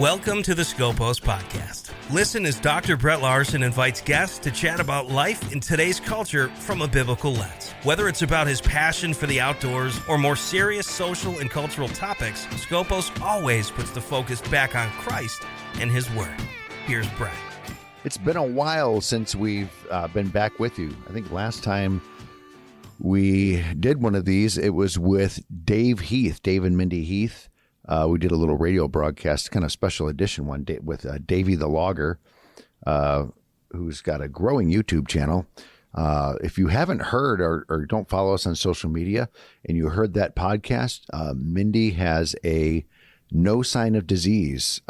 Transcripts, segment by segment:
Welcome to the Scopos Podcast. Listen as Dr. Brett Larson invites guests to chat about life in today's culture from a biblical lens. Whether it's about his passion for the outdoors or more serious social and cultural topics, Scopos always puts the focus back on Christ and his Word. Here's Brett. It's been a while since we've been back with you. I think last time we did one of these, it was with Dave and Mindy Heath. We did a little radio broadcast, kind of special edition one day with Davey the Logger, who's got a growing YouTube channel. If you haven't heard or don't follow us on social media and you heard that podcast, Mindy has a no sign of disease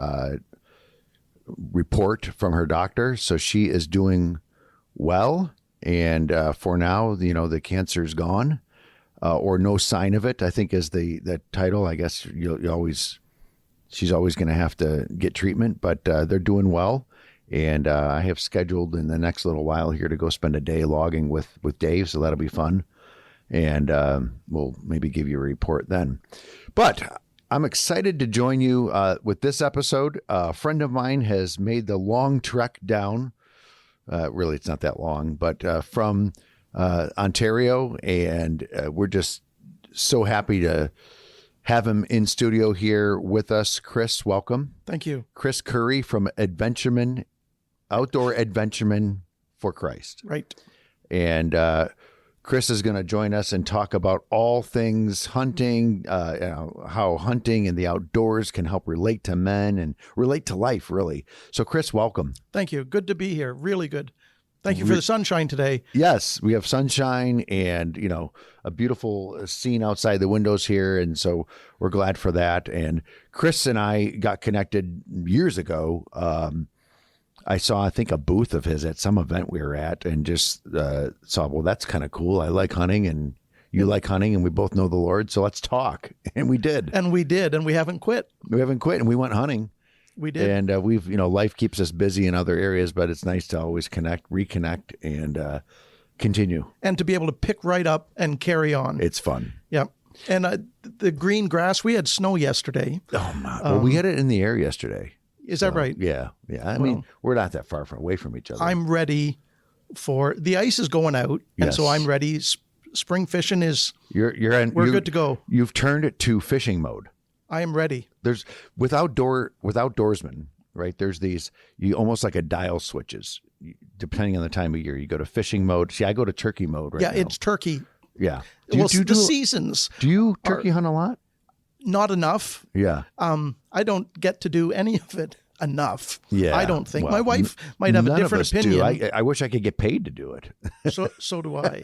report from her doctor. So she is doing well. And for now, you know, the cancer's gone. Or no sign of it, I think is the title. I guess she's always going to have to get treatment, but they're doing well. And I have scheduled in the next little while here to go spend a day logging with Dave, so that'll be fun. And we'll maybe give you a report then. But I'm excited to join you with this episode. A friend of mine has made the long trek down. Really, it's not that long, but from Ontario, and we're just so happy to have him in studio here with us. Chris, welcome. Thank you. Chris Curry from Adventuremen, Outdoor Adventuremen for Christ. Right. And Chris is going to join us and talk about all things hunting, how hunting and the outdoors can help relate to men and relate to life, really. So, Chris, welcome. Thank you. Good to be here. Really good. Thank you for the sunshine today. Yes, we have sunshine and, you know, a beautiful scene outside the windows here. And so we're glad for that. And Chris and I got connected years ago. I saw, I think, a booth of his at some event we were at and just saw, well, that's kind of cool. I like hunting and you like hunting and we both know the Lord. So let's talk. And we did. And we did. And we haven't quit. We haven't quit. And we went hunting. We did. And we've, you know, life keeps us busy in other areas, but it's nice to always reconnect and continue. And to be able to pick right up and carry on. It's fun. Yeah. And the green grass, we had snow yesterday. Oh, my. Well, we had it in the air yesterday. Is that right? Yeah. Yeah. I mean, we're not that far away from each other. I'm ready for, the ice is going out. Yes. And so I'm ready. Spring fishing is, we're good to go. You've turned it to fishing mode. I am ready. There's with outdoorsmen, right? There's these, you almost like a dial switches, depending on the time of year. You go to fishing mode. See, I go to turkey mode right now. Yeah, it's turkey. Yeah. The seasons. Do you turkey hunt a lot? Not enough. Yeah. I don't get to do any of it enough. Yeah. I don't think. Well, My wife might have a different opinion. Do. I wish I could get paid to do it. So do I.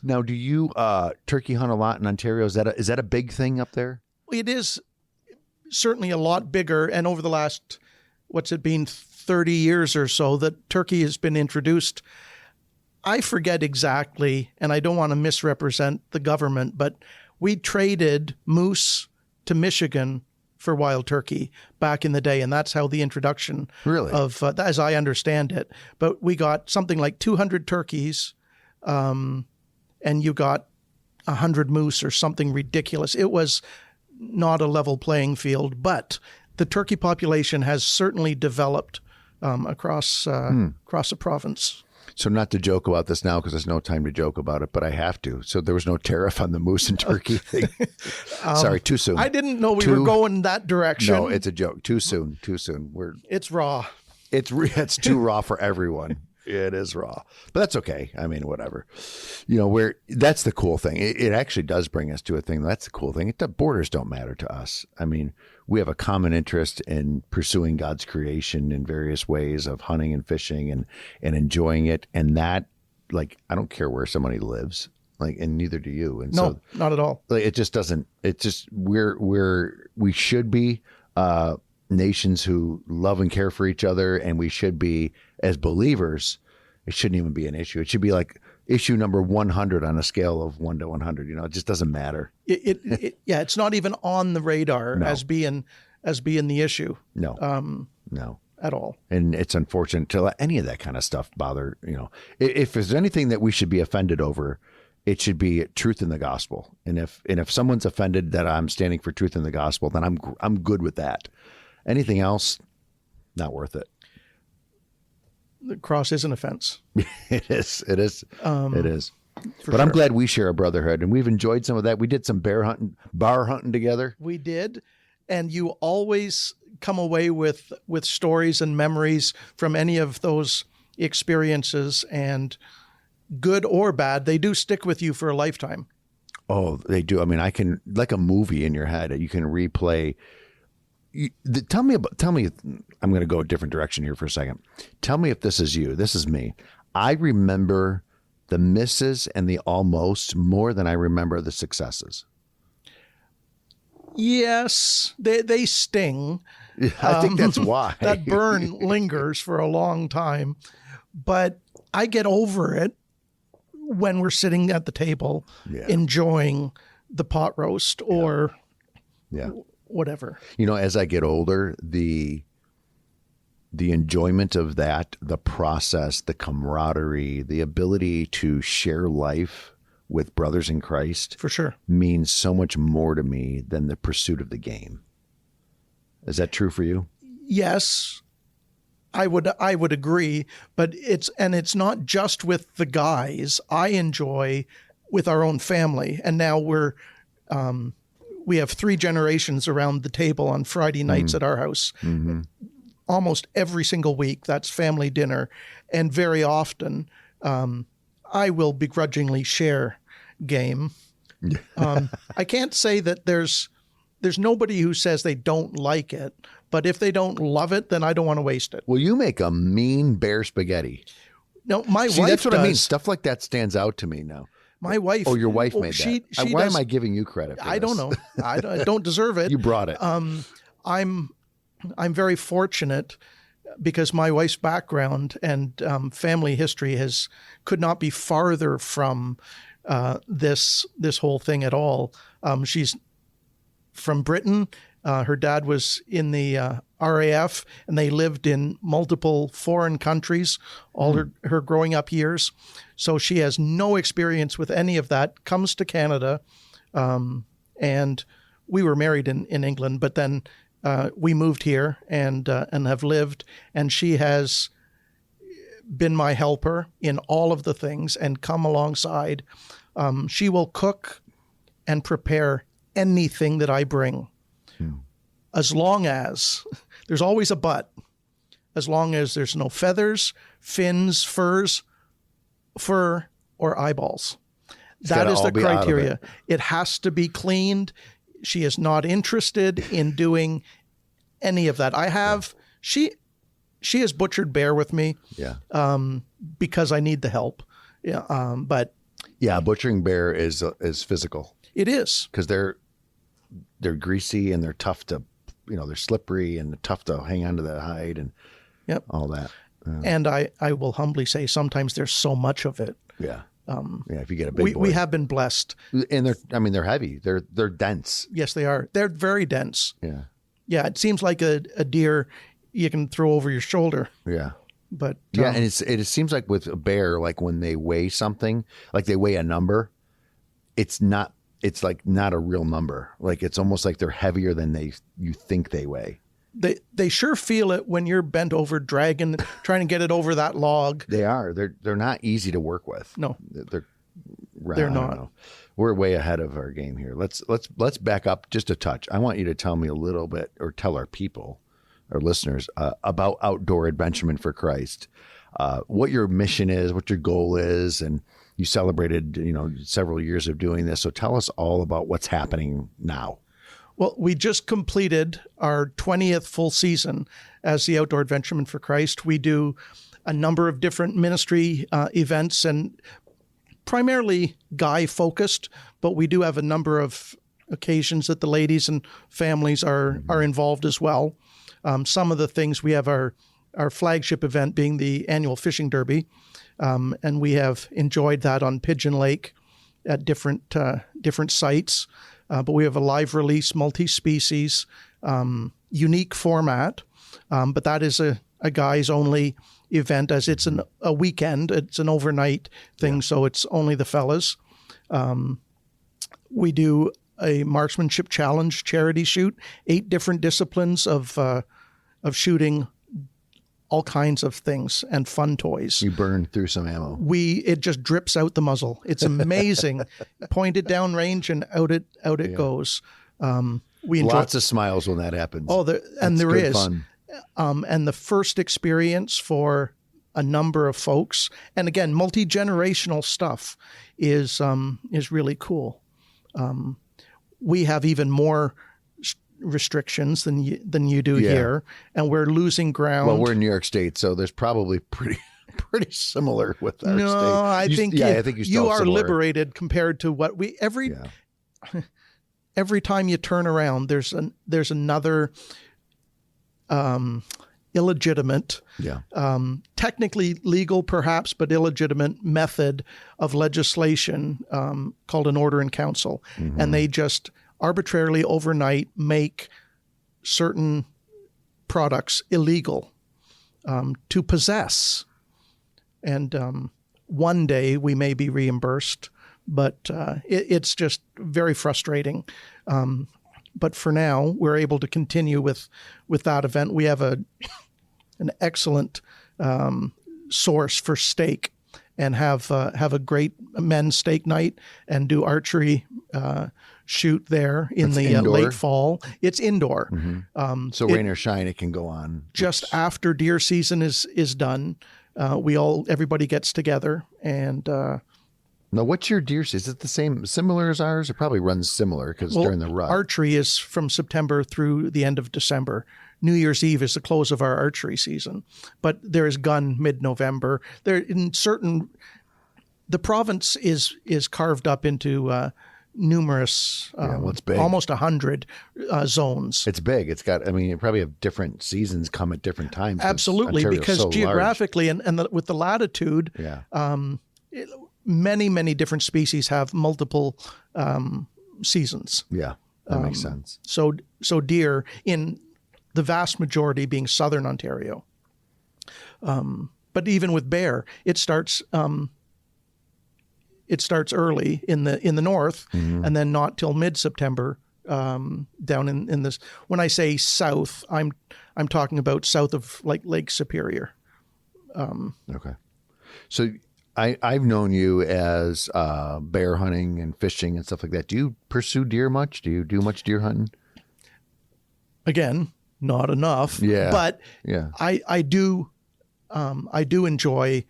Now, do you turkey hunt a lot in Ontario? Is that a big thing up there? It is certainly a lot bigger. And over the last, 30 years or so, that turkey has been introduced. I forget exactly, and I don't want to misrepresent the government, but we traded moose to Michigan for wild turkey back in the day. And that's how the introduction of, as I understand it. But we got something like 200 turkeys, and you got 100 moose or something ridiculous. It was not a level playing field, but the turkey population has certainly developed across the province. So not to joke about this now because there's no time to joke about it, but I have to. So there was no tariff on the moose and turkey thing. Sorry, too soon. I didn't know we were going that direction. No, it's a joke. Too soon. It's raw. It's too raw for everyone. It is raw, but that's okay. I mean, whatever. You know, that's the cool thing. It actually does bring us to a thing. That's the cool thing. The borders don't matter to us. I mean, we have a common interest in pursuing God's creation in various ways of hunting and fishing and enjoying it. And that, like, I don't care where somebody lives, like, and neither do you. And no, not at all. Like, it just doesn't. It's just we should be nations who love and care for each other, and we should be, as believers, it shouldn't even be an issue. It should be like issue number 100 on a scale of 1 to 100. You know, it just doesn't matter. It's not even on the radar as being the issue. No, at all. And it's unfortunate to let any of that kind of stuff bother. You know, if there's anything that we should be offended over, it should be truth in the gospel. And if someone's offended that I'm standing for truth in the gospel, then I'm good with that. Anything else, not worth it. The cross is an offense. It is. It is. It is. But sure. I'm glad we share a brotherhood, and we've enjoyed some of that. We did some bar hunting together. We did. And you always come away with stories and memories from any of those experiences, and good or bad, they do stick with you for a lifetime. Oh, they do. I mean, I can, like a movie in your head, you can replay. Tell me, I'm going to go a different direction here for a second. Tell me if this is you. This is me. I remember the misses and the almost more than I remember the successes. Yes, they sting. I think that's why. That burn lingers for a long time. But I get over it when we're sitting at the table enjoying the pot roast or whatever. You know, as I get older, the enjoyment of that, the process, the camaraderie, the ability to share life with brothers in Christ, for sure, means so much more to me than the pursuit of the game. Is that true for you? Yes, I would agree, but it's not just with the guys. I enjoy with our own family, and now we have 3 generations around the table on Friday nights at our house. Mm-hmm. Almost every single week, that's family dinner, and very often I will begrudgingly share game. I can't say that there's nobody who says they don't like it, but if they don't love it, then I don't want to waste it. Well, you make a mean bear spaghetti. No, my wife that's what does. I mean. Stuff like that stands out to me now. My wife. Oh, your wife made that. Why am I giving you credit for I this? don't know. I don't deserve it. You brought it. I'm very fortunate because my wife's background and family history could not be farther from this whole thing at all. She's from Britain. Her dad was in the RAF, and they lived in multiple foreign countries all her growing up years. So she has no experience with any of that, comes to Canada, and we were married in England, but then we moved here and have lived, and she has been my helper in all of the things and come alongside. She will cook and prepare anything that I bring. As long as, there's always a but, as long as there's no feathers, fins, fur, or eyeballs. That is the criteria. It has to be cleaned. She is not interested in doing any of that. She has butchered bear with me because I need the help. But butchering bear is physical. It is. Because they're greasy and they're tough to, they're slippery and tough to hang onto that hide and all that. And I will humbly say sometimes there's so much of it. Yeah. If you get a big boy. We have been blessed. And they're heavy. They're dense. Yes, they are. They're very dense. Yeah. Yeah, it seems like a deer you can throw over your shoulder. Yeah. But and it seems like with a bear, like when they weigh something, like they weigh a number, it's like not a real number. Like it's almost like they're heavier than you think they weigh. They sure feel it when you're bent over trying to get it over that log. They are. They're not easy to work with. No. They're not. We're way ahead of our game here. Let's back up just a touch. I want you to tell me a little bit, or tell our people, our listeners, about Outdoor Adventuremen for Christ. What your mission is, what your goal is, and you celebrated, several years of doing this. So tell us all about what's happening now. Well, we just completed our 20th full season as the Outdoor Adventuremen for Christ. We do a number of different ministry events, and primarily guy-focused, but we do have a number of occasions that the ladies and families are involved as well. Some of the things, we have our flagship event being the annual fishing derby, and we have enjoyed that on Pigeon Lake at different sites. But we have a live release, multi-species, unique format, but that is a guys only event, as it's a weekend. It's an overnight thing, so it's only the fellas. We do a marksmanship challenge charity shoot, 8 different disciplines of shooting all kinds of things and fun toys. You burn through some ammo. It just drips out the muzzle. It's amazing. Point it down range and out it goes. We enjoy lots of smiles when that happens. Oh, there is fun. And the first experience for a number of folks, and again, multi-generational stuff is really cool. We have even more restrictions than you do here, and we're losing ground. Well, we're in New York State, so there's probably pretty similar with our state. No, I think you are liberated compared to what we every time you turn around, there's another illegitimate, technically legal perhaps, but illegitimate method of legislation called an order in council, and they just arbitrarily overnight make certain products illegal to possess. And one day we may be reimbursed, but it's just very frustrating. But for now, we're able to continue with that event. We have an excellent source for steak, and have a great men's steak night, and do archery shoot there in the late fall. It's indoor. So rain or shine, it can go on. Just after deer season is done, everybody gets together and. Now, what's your deer season? Is it the same, similar as ours? It probably runs similar because during the rut. Archery is from September through the end of December. New Year's Eve is the close of our archery season, but there is gun mid-November. The province is carved up into numerous, it's big. Almost 100 zones. It's big. You probably have different seasons come at different times. Absolutely, because geographically and with the latitude, many different species have multiple seasons. Yeah, that makes sense. So deer, in the vast majority being southern Ontario. But even with bear, it starts early in the north, and then not till mid-September down in this. When I say south, I'm talking about south of Lake Superior. Okay, so. I've known you as bear hunting and fishing and stuff like that. Do you pursue deer much? Do you do much deer hunting? Again, not enough. Yeah. But I do enjoy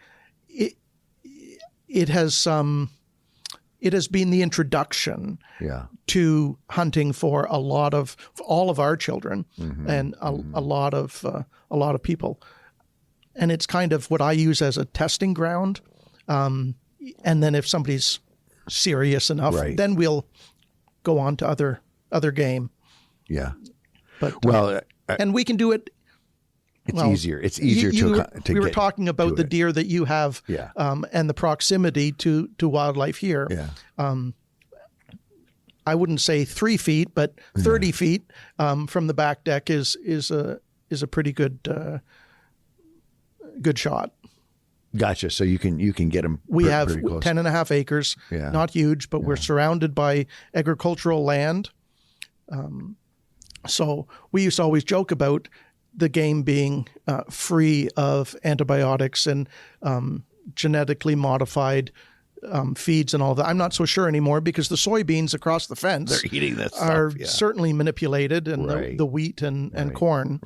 it. It has been the introduction to hunting for all of our children and a lot of people, and it's kind of what I use as a testing ground. And then if somebody's serious enough, then we'll go on to other game. Yeah. But and we can do it. It's easier. It's easier to we were talking about the deer that you have, and the proximity to wildlife here. Yeah. I wouldn't say 3 feet, but 30 feet from the back deck is a pretty good shot. Gotcha. So you can get them. We have 10.5 acres, not huge, but we're surrounded by agricultural land. So we used to always joke about the game being free of antibiotics and genetically modified feeds and all that. I'm not so sure anymore because the soybeans across the fence they're eating that stuff, are certainly manipulated, and the wheat and corn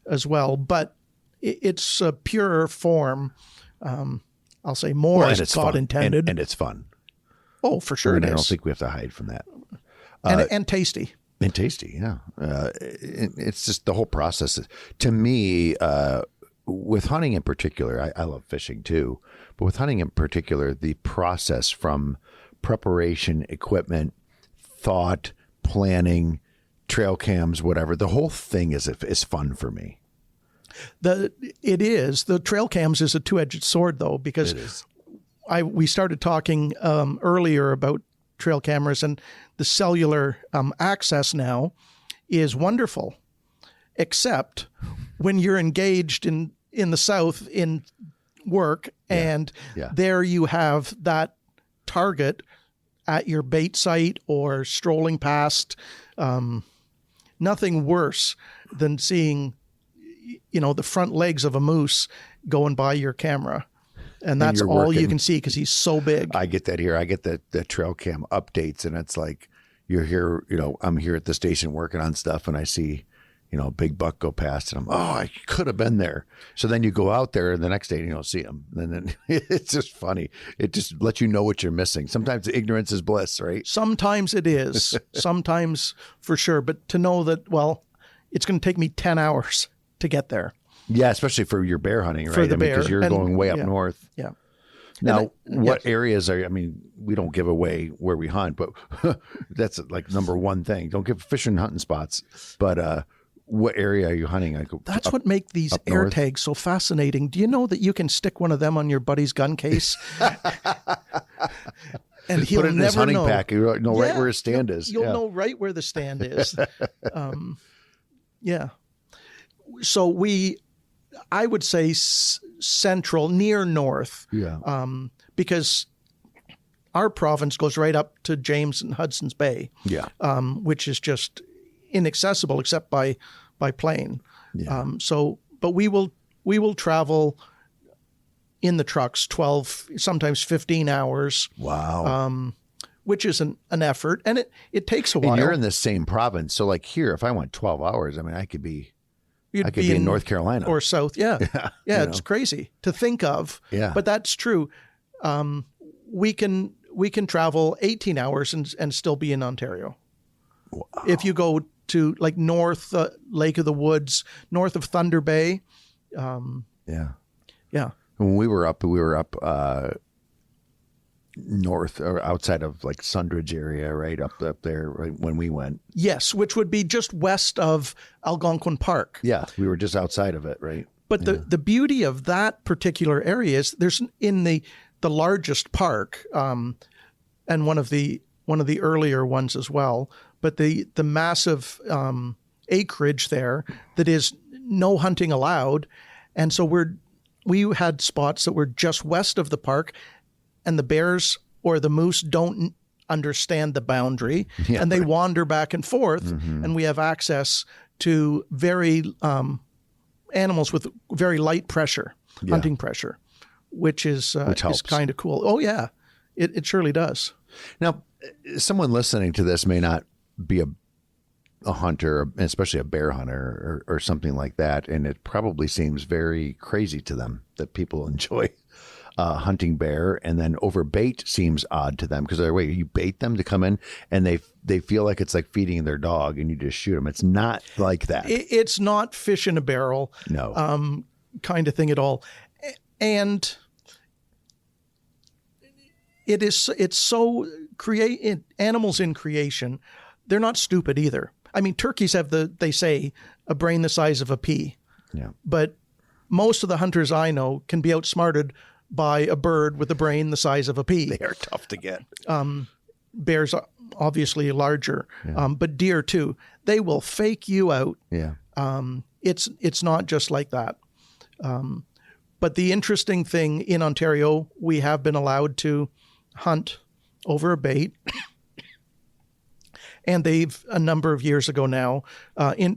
as well. But it's a purer form. I'll say more is God intended. And it's fun. Oh, for sure. I don't think we have to hide from that. And tasty. And tasty, yeah. It's just the whole process. To me, with hunting in particular, I love fishing too, but with hunting in particular, the process from preparation, equipment, thought, planning, trail cams, whatever, the whole thing is fun for me. It is. The trail cams is a two-edged sword, though, because we started talking earlier about trail cameras, and the cellular access now is wonderful, except when you're engaged in the South in work, and there you have that target at your bait site or strolling past. Nothing worse than seeing, the front legs of a moose going by your camera. And that's all you can see because he's so big. I get that here. I get the trail cam updates, and it's like you're here, I'm here at the station working on stuff, and I see, a big buck go past, and I could have been there. So then you go out there, and the next day you don't see him. And then it's just funny. It just lets you know what you're missing. Sometimes ignorance is bliss, right? Sometimes it is. Sometimes for sure. But to know that, it's going to take me 10 hours to get there. Yeah, especially for your bear hunting, right? For the bear. Because you're going way up north. Yeah. Now, what areas we don't give away where we hunt, but that's like number one thing. Don't give fishing and hunting spots. But what area are you hunting? That's what makes these air north tags so fascinating. Do you know that you can stick one of them on your buddy's gun case? And he'll put it in never his hunting know. Pack. You'll know right where his stand is. You'll know right where the stand is. Yeah. So I would say central, near north. Yeah. Because our province goes right up to James and Hudson's Bay. Yeah. Which is just inaccessible except by plane. Yeah. But we will travel in the trucks 12, sometimes 15 hours. Wow. Which is an effort, and it takes a while. And you're in the same province, so like here, if I went 12 hours, I could be in North Carolina or South. Yeah, yeah, it's crazy to think of. Yeah, but that's true. We can travel 18 hours and still be in Ontario. Wow. If you go to like north Lake of the Woods, north of Thunder Bay. Yeah. When we were up north or outside of like Sundridge area, right up there, right when we went. Yes, which would be just west of Algonquin Park. Yeah, we were just outside of it, right? But the beauty of that particular area is there's in the largest park, and one of the earlier ones as well. But the massive acreage there that is no hunting allowed, and so we had spots that were just west of the park. And the bears or the moose don't understand the boundary, and they wander back and forth. Mm-hmm. And we have access to animals with very light pressure, hunting pressure, which is kind of cool. Oh yeah, it surely does. Now, someone listening to this may not be a hunter, especially a bear hunter or something like that, and it probably seems very crazy to them that people enjoy hunting bear, and then overbait seems odd to them because you bait them to come in, and they feel like it's like feeding their dog, and you just shoot them. It's not like that. It's not fish in a barrel, no, kind of thing at all, and it's so animals in creation. They're not stupid either. I mean, turkeys have they say a brain the size of a pea. Yeah, but most of the hunters I know can be outsmarted by a bird with a brain the size of a pea. They are tough to get. Bears are obviously larger, but deer too. They will fake you out. Yeah. It's not just like that. But the interesting thing in Ontario, we have been allowed to hunt over a bait. And they've, a number of years ago now,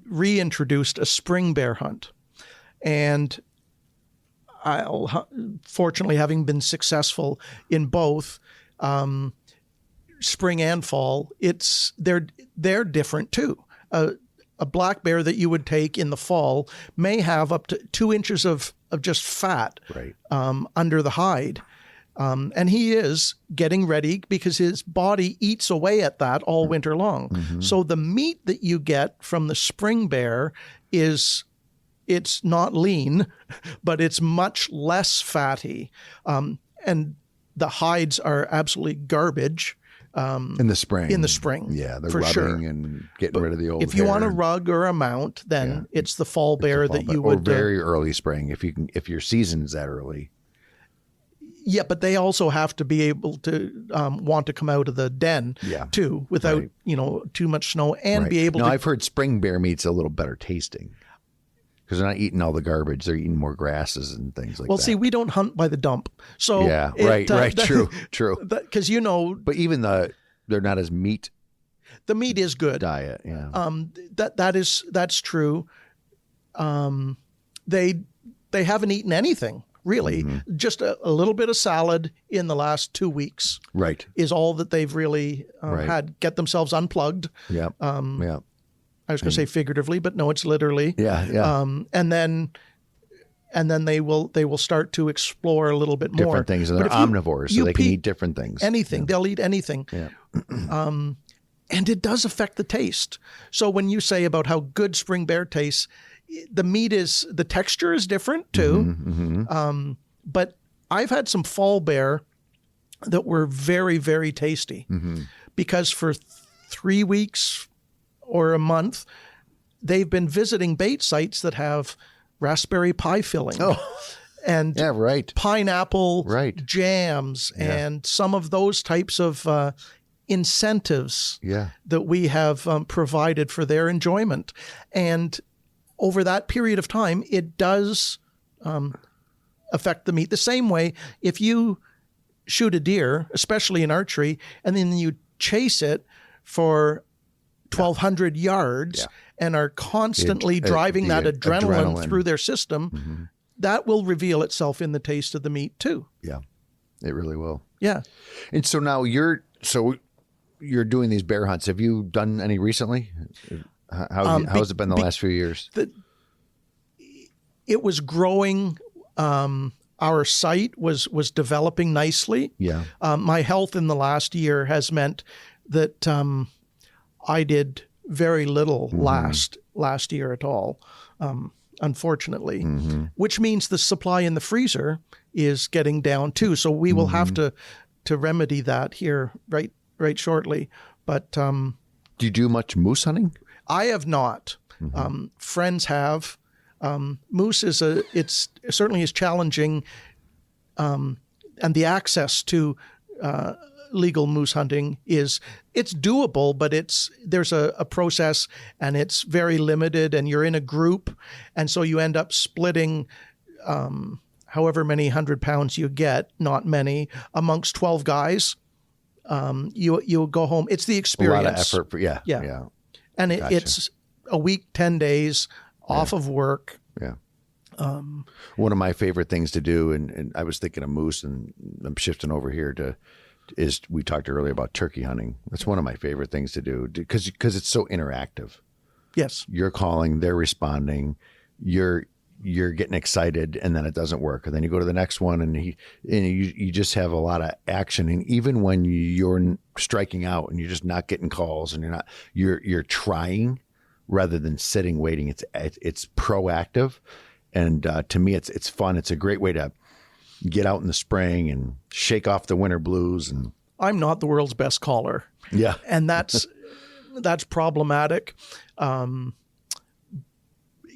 reintroduced a spring bear hunt. And fortunately, having been successful in both spring and fall, they're different too. A black bear that you would take in the fall may have up to 2 inches of just fat under the hide. And he is getting ready because his body eats away at that all winter long. Mm-hmm. So the meat that you get from the spring bear it's not lean, but it's much less fatty. And the hides are absolutely garbage. In the spring. Yeah, they're for rubbing sure. and getting rid of the old If you hair. want a rug or a mount, then it's the fall bear that you would... Or very early spring, if your season's that early. Yeah, but they also have to be able to want to come out of the den too, without too much snow, and be able to... I've heard spring bear meat's a little better tasting. Because they're not eating all the garbage. They're eating more grasses and things like that. Well, see, we don't hunt by the dump. So true. Because But even the they're not as meat The meat is good. diet. Yeah. That's true. They haven't eaten anything really. Just a little bit of salad in the last 2 weeks Right. is all that they've really Right. had. Get themselves unplugged. Yeah. Yeah. I was going to say figuratively, but no, it's literally. Yeah. Yeah. And then they will start to explore a little bit more. Different things. And But they're if omnivores, so they can eat different things. anything. They'll eat anything. Yeah. And it does affect the taste. So when you say about how good spring bear tastes, the texture is different too. But I've had some fall bear that were very, very tasty because for 3 weeks or a month, they've been visiting bait sites that have raspberry pie filling. And Yeah. Right. pineapple Right. jams and some of those types of incentives Yeah. that we have provided for their enjoyment. And over that period of time, it does affect the meat. The same way, if you shoot a deer, especially in archery, and then you chase it for 1,200 yards and are constantly driving that adrenaline through their system, that will reveal itself in the taste of the meat too. Yeah. It really will. Yeah. And so now you're doing these bear hunts. Have you done any recently? How's it been the last few years? It was growing. Our site was developing nicely. Yeah. My health in the last year has meant that I did very little last year at all, unfortunately, which means the supply in the freezer is getting down too. So we will have to remedy that here right shortly. But Do you do much moose hunting? I have not. Friends have. Moose it's certainly is challenging, and the access to legal moose hunting it's doable, but there's a process and it's very limited, and you're in a group, and so you end up splitting however many 100 pounds you get, not many, amongst 12 guys. You go home. It's the experience. A lot of effort. Yeah. And Gotcha. it's a week, 10 days off of work. Yeah. One of my favorite things to do, and I was thinking of moose, and I'm shifting over here is we talked earlier about turkey hunting. That's one of my favorite things to do because it's so interactive. Yes. You're calling, they're responding, you're getting excited, and then it doesn't work, and then you go to the next one, and you just have a lot of action. And even when you're striking out and you're just not getting calls, and you're trying rather than sitting waiting. It's proactive, and to me, it's fun. It's a great way to get out in the spring and shake off the winter blues. And I'm not the world's best caller. Yeah, and that's problematic.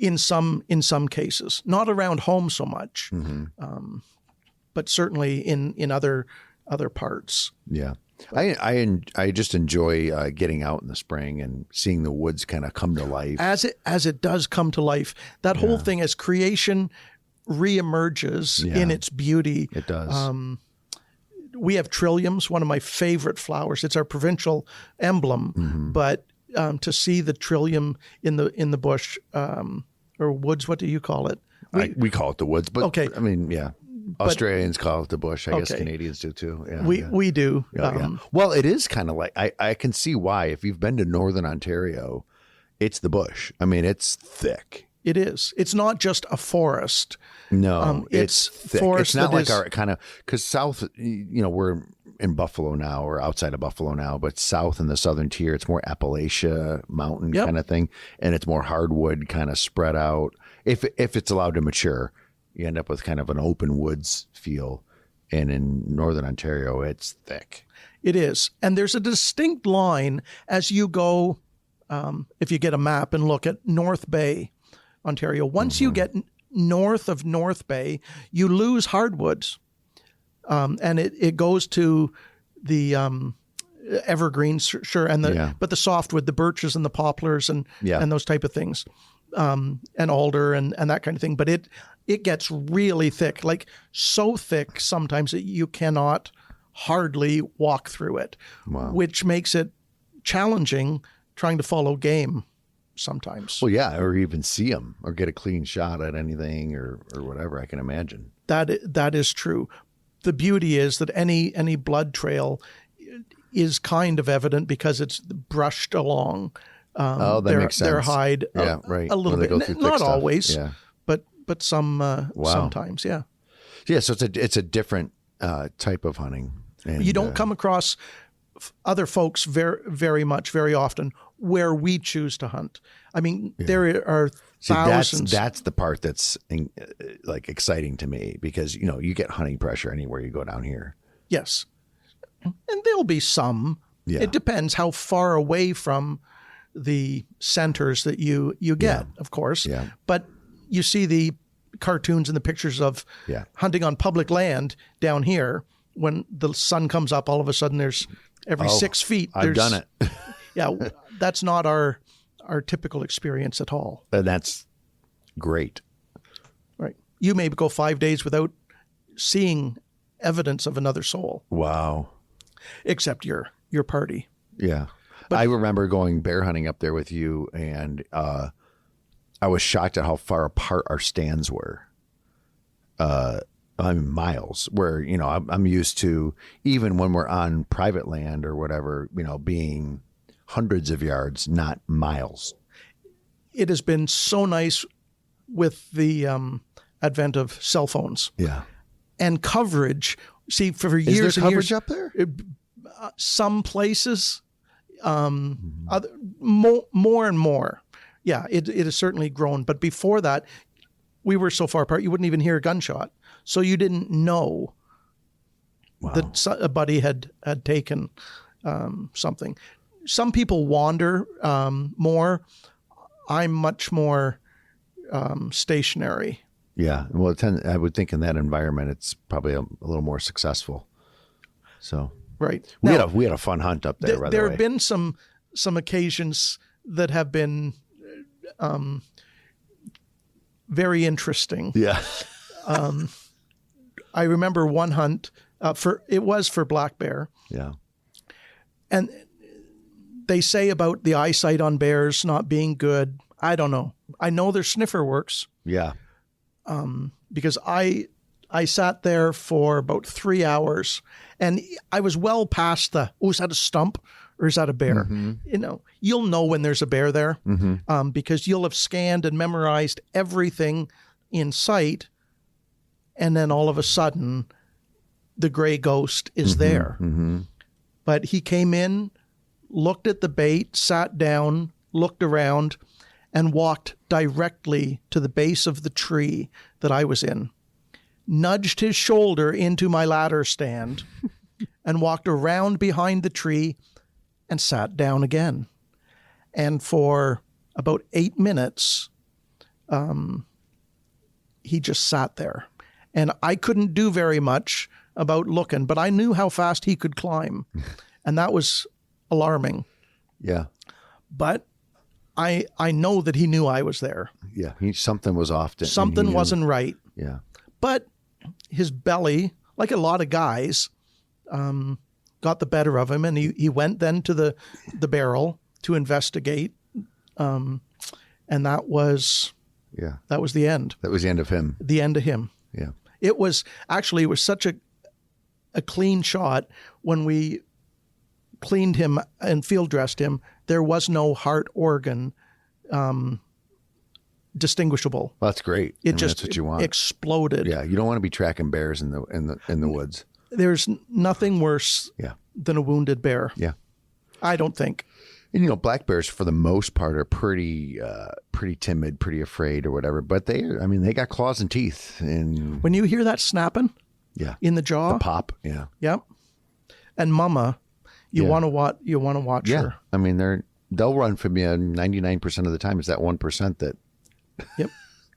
In some cases, not around home so much, but certainly in other parts. Yeah, I just enjoy getting out in the spring and seeing the woods kind of come to life. As it does come to life, that whole thing as creation reemerges in its beauty. It does. We have trilliums, one of my favorite flowers. It's our provincial emblem, but to see the trillium in the bush or woods, what do you call it? We call it the woods, but okay. I mean, yeah. Australians call it the bush. I guess Canadians do too. Yeah, we do. Yeah. Well, it is kind of like I can see why. If you've been to Northern Ontario, it's the bush. I mean, it's thick. It is. It's not just a forest. No, it's thick. Forest. It's not like our kind of, because south, we're in Buffalo now, or outside of Buffalo now, but south in the southern tier, it's more Appalachia mountain kind of thing, and it's more hardwood kind of spread out. If it's allowed to mature, you end up with kind of an open woods feel. And in Northern Ontario, it's thick. It is. And there's a distinct line as you go, if you get a map and look at North Bay, Ontario. Once you get north of North Bay, you lose hardwoods. And it goes to the evergreens, sure, and but the softwood, the birches and the poplars and those type of things, and alder and that kind of thing. But it gets really thick, like so thick sometimes that you cannot hardly walk through it, Wow. which makes it challenging trying to follow game sometimes. Well, yeah, or even see them or get a clean shot at anything or whatever, I can imagine. That is true. The beauty is that any blood trail is kind of evident because it's brushed along That makes sense. their hide Yeah, right. a little When they bit. go through thick Not stuff. always, Yeah. but sometimes, yeah. Yeah, so it's a different type of hunting. And, You don't come across other folks very often where we choose to hunt. I mean, there are thousands. That's the part that's like exciting to me because you get hunting pressure anywhere you go down here. Yes. And there'll be some. Yeah. It depends how far away from the centers that you get, of course. Yeah. But you see the cartoons and the pictures of hunting on public land down here. When the sun comes up, all of a sudden there's every 6 feet. I've done it. Yeah, that's not our typical experience at all. And that's great. Right. You may go 5 days without seeing evidence of another soul, Wow. except your party. Yeah. I remember going bear hunting up there with you, and I was shocked at how far apart our stands were. I mean, miles, where, I'm used to, even when we're on private land or whatever, being hundreds of yards, not miles. It has been so nice with the advent of cell phones. Yeah. And coverage. See, for Is years there and coverage years, up there? some places, more and more. Yeah, it has certainly grown. But before that, we were so far apart, you wouldn't even hear a gunshot. So you didn't know that a buddy had taken something. Some people wander more. I'm much more stationary. Yeah. Well, I would think in that environment, it's probably a little more successful. So Right. we had a fun hunt up there. By the There way. have been some occasions that have been very interesting. Yeah. I remember one hunt it was for black bear, Yeah. and they say about the eyesight on bears not being good. I don't know. I know their sniffer works Yeah. because I sat there for about 3 hours, and I was well past is that a stump or is that a bear? Mm-hmm. You'll know when there's a bear there because you'll have scanned and memorized everything in sight, and then all of a sudden the gray ghost is there. Mm-hmm. But he came in, looked at the bait, sat down, looked around, and walked directly to the base of the tree that I was in, nudged his shoulder into my ladder stand, and walked around behind the tree and sat down again. And for about 8 minutes, he just sat there. And I couldn't do very much about looking, but I knew how fast he could climb. And that was alarming. Yeah. But I know that he knew I was there. Yeah. Something was off. Something wasn't right. Yeah. But his belly, like a lot of guys, got the better of him, and he went then to the barrel to investigate, and that was the end. That was the end of him. The end of him. Yeah. It was such a clean shot. When we cleaned him and field dressed him, there was no heart organ distinguishable. Well, that's great. That's what you want. Exploded. Yeah, you don't want to be tracking bears in the woods. There's nothing worse than a wounded bear. Yeah. I don't think. And black bears for the most part are pretty timid, pretty afraid or whatever, but they got claws and teeth. And when you hear that snapping in the jaw, the pop, yeah. Yep. And mama, you want to watch her. I mean, they'll run from you 99% of the time. It's that 1% that Yep.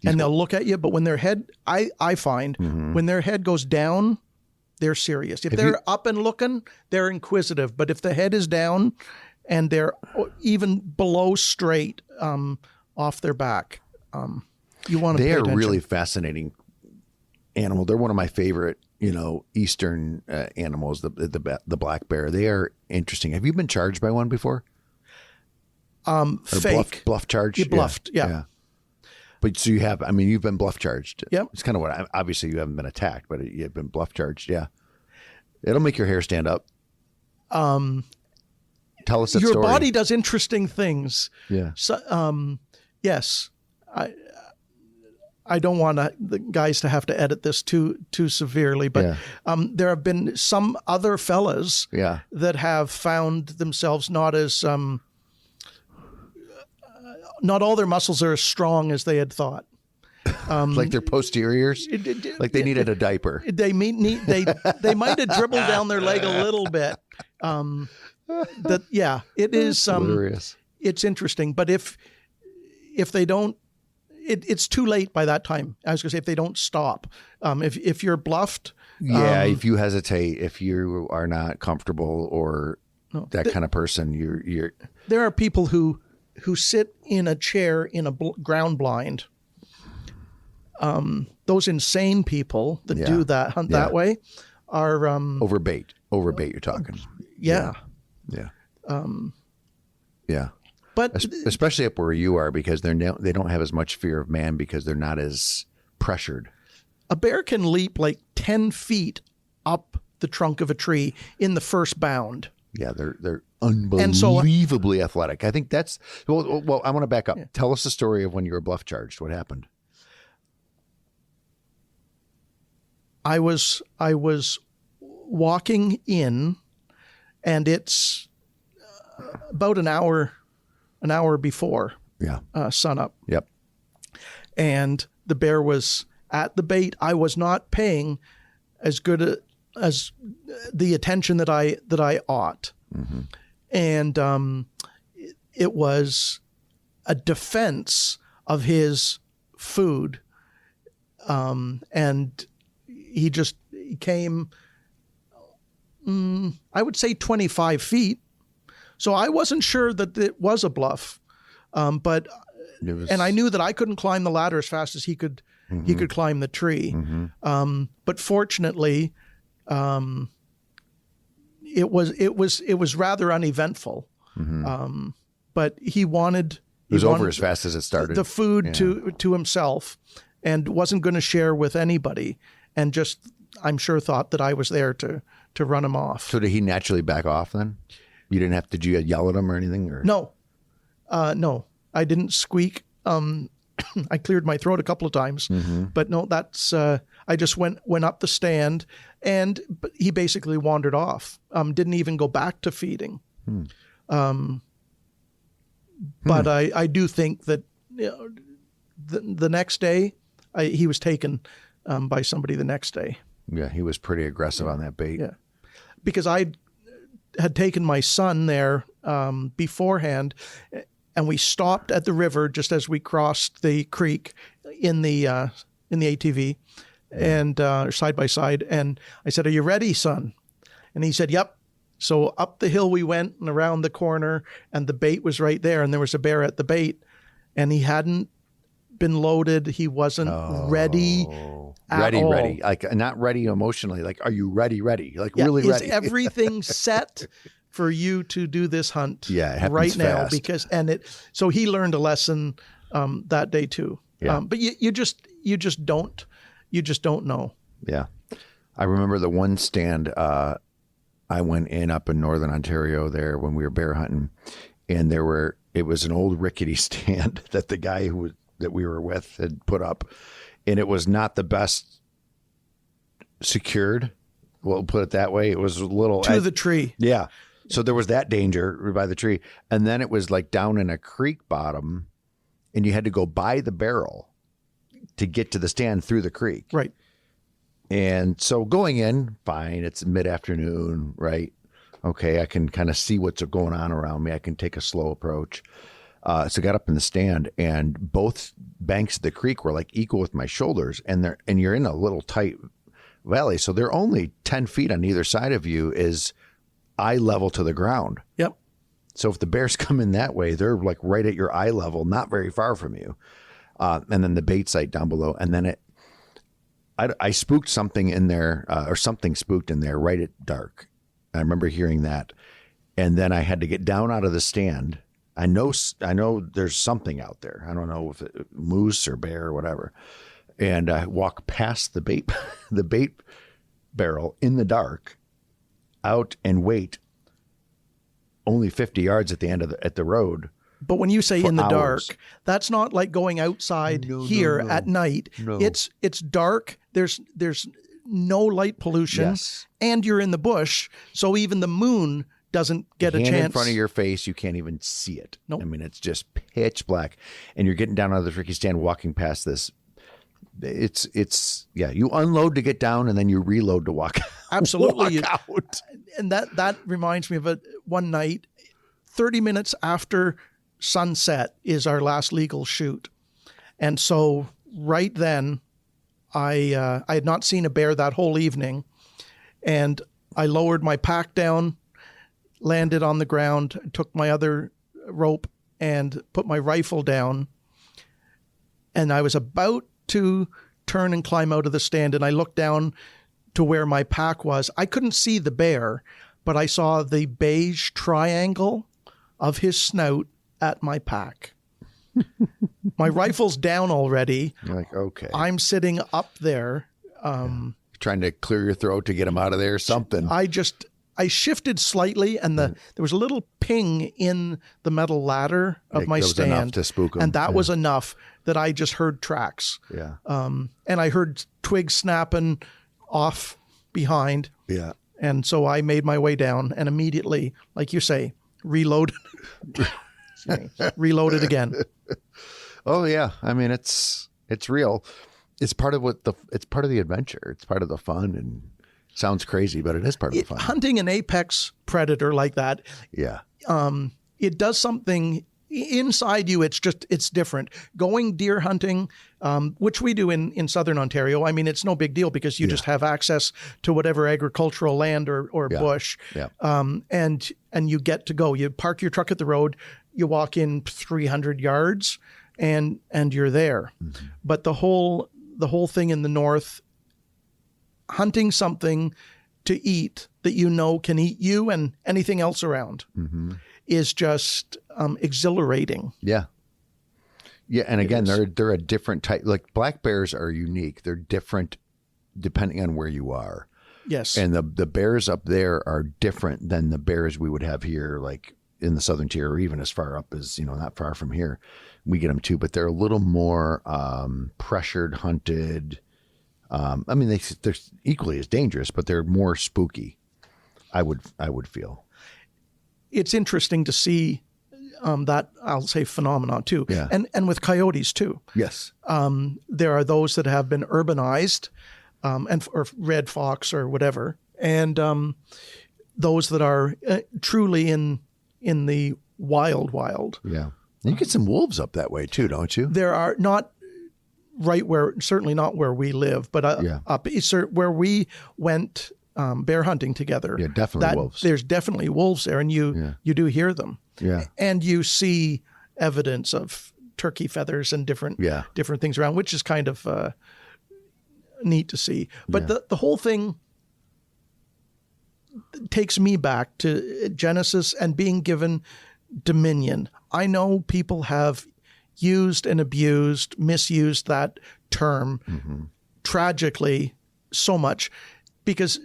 And they'll look at you, but when their head, I find when their head goes down, they're serious. If they're up and looking, they're inquisitive. But if the head is down and they're even below straight off their back, you want to pay attention. They are really fascinating animal. They're one of my favorite, Eastern animals, the black bear. They are interesting. Have you been charged by one before? Fake. Bluff charged? You bluffed, yeah. But so you have, you've been bluff charged. Yep. It's kind of obviously you haven't been attacked, but you've been bluff charged. Yeah. It'll make your hair stand up. Tell us that your story. body does interesting things. Yeah. So, yes, I don't want the guys to have to edit this too severely, but there have been some other fellas that have found themselves not as not all their muscles are as strong as they had thought. Like their posteriors, like they needed a diaper. They might have dribbled down their leg a little bit. It is hilarious. It's interesting, but if they don't, it's too late by that time. I was going to say if they don't stop, if you're bluffed, if you hesitate, if you are not comfortable or that kind of person, you're. There are people who sit in a chair in a ground blind. Those insane people that do that hunt that way are overbait. You're talking. Yeah. But especially up where you are, because they don't have as much fear of man because they're not as pressured. A bear can leap like 10 feet up the trunk of a tree in the first bound. Yeah, they're unbelievably athletic. I think that's well. I want to back up. Tell us the story of when you were bluff charged. What happened? I was walking in, and it's about an hour before sunup. Yep. And the bear was at the bait. I was not paying as good as the attention that I ought. Mm-hmm. And it was a defense of his food. And he came, I would say 25 feet. So I wasn't sure that it was a bluff. And I knew that I couldn't climb the ladder as fast as he could. Mm-hmm. He could climb the tree. Mm-hmm. But fortunately, it was rather uneventful. Mm-hmm. But he wanted. It was over as fast as it started. The food to himself, and wasn't going to share with anybody. And just, I'm sure, thought that I was there to run him off. So did he naturally back off then? You didn't have to. Did you yell at him or anything? Or? No, I didn't squeak. I cleared my throat a couple of times, but no, that's. I just went up the stand, and he basically wandered off. Didn't even go back to feeding. But I do think that the next day he was taken by somebody the next day. Yeah, he was pretty aggressive on that bait. Yeah, because I had taken my son there beforehand, and we stopped at the river just as we crossed the creek in the ATV, and side by side. And I said, "Are you ready, son?" And he said, "Yep." So up the hill we went and around the corner, and the bait was right there, and there was a bear at the bait, and he hadn't been loaded. He wasn't ready. Ready. Like not ready emotionally. Like, are you ready? Like really ready? Is everything set for you to do this hunt? Yeah, it happens right now fast. So he learned a lesson that day too. Yeah. But you just don't know. Yeah, I remember the one stand I went in up in Northern Ontario there when we were bear hunting, and it was an old rickety stand that the guy that we were with had put up, and it was not the best secured. We'll put it that way. It was a little to the tree. Yeah. So there was that danger by the tree. And then it was like down in a creek bottom, and you had to go by the barrel to get to the stand through the creek. Right. And so going in, fine. It's mid-afternoon, right? Okay, I can kind of see what's going on around me. I can take a slow approach. So I got up in the stand, and both banks of the creek were like equal with my shoulders, and you're in a little tight valley. So they're only 10 feet on either side of you is eye level to the ground. Yep. So if the bears come in that way, they're like right at your eye level, not very far from you. And then the bait site down below. And then I spooked something in there, or something spooked in there right at dark. I remember hearing that. And then I had to get down out of the stand. I know there's something out there. I don't know if it moose or bear or whatever. And I walk past the bait, the bait barrel in the dark, out and wait only 50 yards at the end of at the road. But when you say in the hours. dark, that's not like going outside here at night. No. It's dark. There's no light pollution, Yes. and you're in the bush, so even the moon doesn't get a Hand chance in front of your face, you can't even see it. Nope. I mean, it's just pitch black, and you're getting down out of the tricky stand, walking past this. It's you unload to get down, and then you reload to walk. Absolutely. walk out. And that reminds me of one night, 30 minutes after sunset is our last legal shoot, and so right then, I had not seen a bear that whole evening, and I lowered my pack down, landed on the ground, took my other rope and put my rifle down, and I was about to turn and climb out of the stand, and I looked down to where my pack was. I couldn't see the bear, but I saw the beige triangle of his snout at my pack. My rifle's down already. You're like, okay. I'm sitting up there. Trying to clear your throat to get him out of there or something. I shifted slightly, and there was a little ping in the metal ladder of my that was stand. enough to spook him. And that was enough that I just heard tracks. Yeah. And I heard twigs snapping off behind. Yeah. And so I made my way down and immediately, like you say, reloaded. Reloaded again. Oh yeah. I mean, it's real. It's part of it's part of the adventure. It's part of the fun, and sounds crazy, but it is part of the fun. Hunting an apex predator like that, Yeah. it does something inside you. It's different. Going deer hunting, which we do in Southern Ontario. I mean, it's no big deal because you just have access to whatever agricultural land or bush. Yeah. And you get to go. You park your truck at the road, you walk in 300 yards and you're there. Mm-hmm. But the whole thing in the north, hunting something to eat that you know can eat you and anything else around, is just exhilarating. Yeah. Yeah. And again, they're a different type. Like black bears are unique. They're different depending on where you are. Yes. And the bears up there are different than the bears we would have here, like in the Southern Tier, or even as far up as, not far from here. We get them too, but they're a little more pressured, hunted. I mean, they're equally as dangerous, but they're more spooky. I would feel. It's interesting to see that, I'll say, phenomenon too. Yeah. And with coyotes too. Yes. There are those that have been urbanized, or red fox or whatever, and those that are truly in the wild. Yeah. You get some wolves up that way too, don't you? There are not certainly not where we live, but up east where we went bear hunting together. Yeah, definitely wolves. There's definitely wolves there, and you do hear them. Yeah. And you see evidence of turkey feathers and different things around, which is kind of neat to see. But the whole thing takes me back to Genesis and being given dominion. I know people have used and misused that term tragically so much, because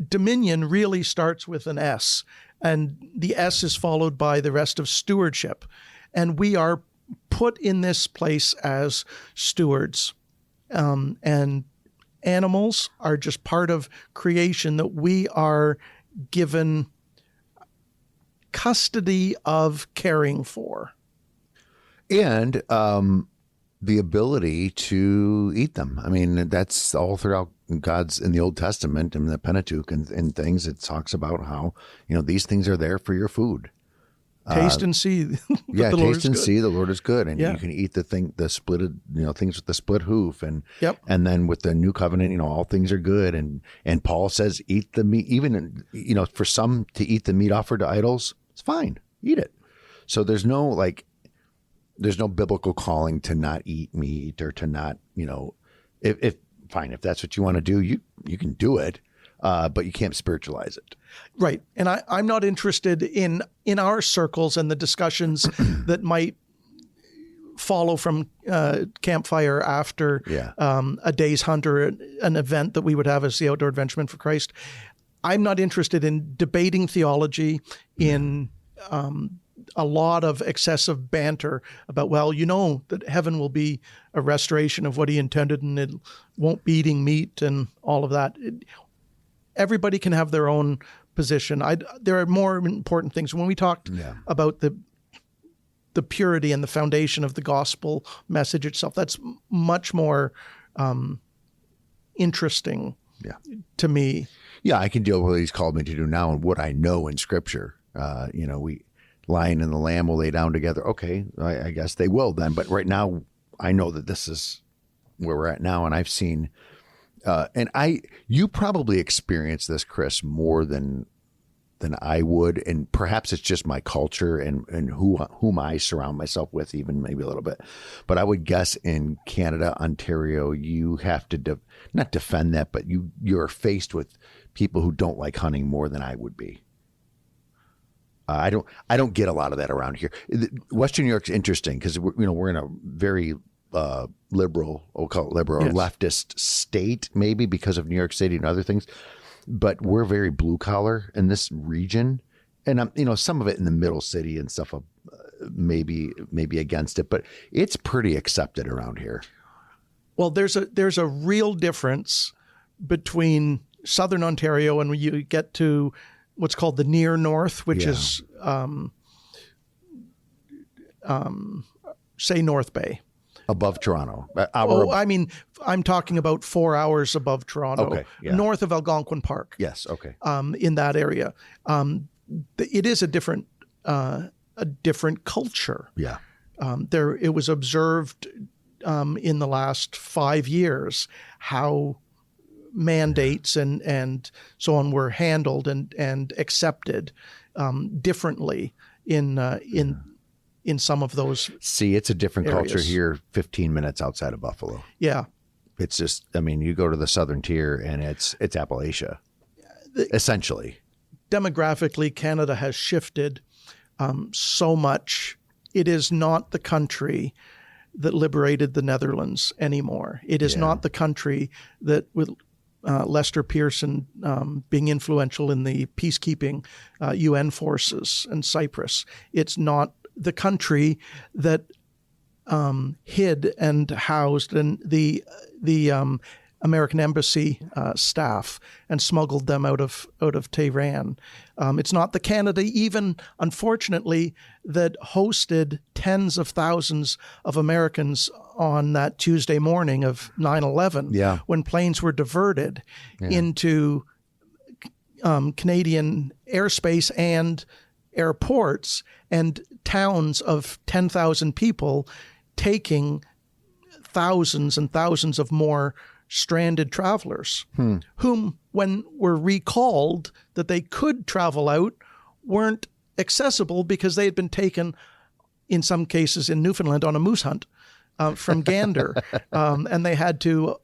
dominion really starts with an S, and the S is followed by the rest of stewardship. And we are put in this place as stewards. And animals are just part of creation that we are given custody of caring for. And the ability to eat them. I mean, that's all throughout God's in the Old Testament and the Pentateuch and things. It talks about how, these things are there for your food. Taste and see. Taste and see the Lord is good. And you can eat the splitted, things with the split hoof. And then with the new covenant, all things are good. And Paul says, eat the meat, even, for some to eat the meat offered to idols, it's fine. Eat it. So there's no biblical calling to not eat meat or to not, if fine. If that's what you want to do, you can do it, but you can't spiritualize it. Right. And I'm not interested in our circles and the discussions that might follow from campfire after a day's hunt or an event that we would have as the Outdoor Adventuremen for Christ. I'm not interested in debating theology, in a lot of excessive banter about, well, that heaven will be a restoration of what he intended and it won't be eating meat and all of that. Everybody can have their own position. There are more important things. When we talked about the purity and the foundation of the gospel message itself, that's much more interesting to me. Yeah, I can deal with what he's called me to do now and what I know in Scripture. We lion and the lamb will lay down together. Okay, I guess they will then. But right now, I know that this is where we're at now, and I've seen, you probably experience this, Chris, more than I would, and perhaps it's just my culture and whom I surround myself with, even maybe a little bit. But I would guess in Canada, Ontario, you have to not defend that, but you're faced with people who don't like hunting more than I would be. I don't get a lot of that around here. Western New York's interesting because we're in a very liberal, we'll call it liberal, or leftist state, maybe because of New York City and other things. But we're very blue collar in this region, and some of it in the middle city and stuff. Maybe against it, but it's pretty accepted around here. Well, there's a real difference between Southern Ontario and when you get to what's called the near north, which is say North Bay. Above Toronto. I'm talking about 4 hours above Toronto, north of Algonquin Park. Yes, okay. In that area, it is a different culture. Yeah. It was observed in the last 5 years how mandates and so on were handled and accepted differently in some of those. See, it's a different areas. Culture here 15 minutes outside of Buffalo. Yeah. It's just, you go to the southern tier and it's Appalachia, essentially. Demographically, Canada has shifted so much. It is not the country that liberated the Netherlands anymore. It is not the country that, with Lester Pearson being influential in the peacekeeping UN forces in Cyprus, it's not the country that hid and housed the American embassy staff and smuggled them out of Tehran. It's not the Canada, even unfortunately, that hosted tens of thousands of Americans on that Tuesday morning of 9/11, when planes were diverted into Canadian airspace and airports and towns of 10,000 people, taking thousands and thousands of more stranded travelers whom, when were recalled that they could travel out, weren't accessible because they had been taken, in some cases in Newfoundland, on a moose hunt from Gander. And they had to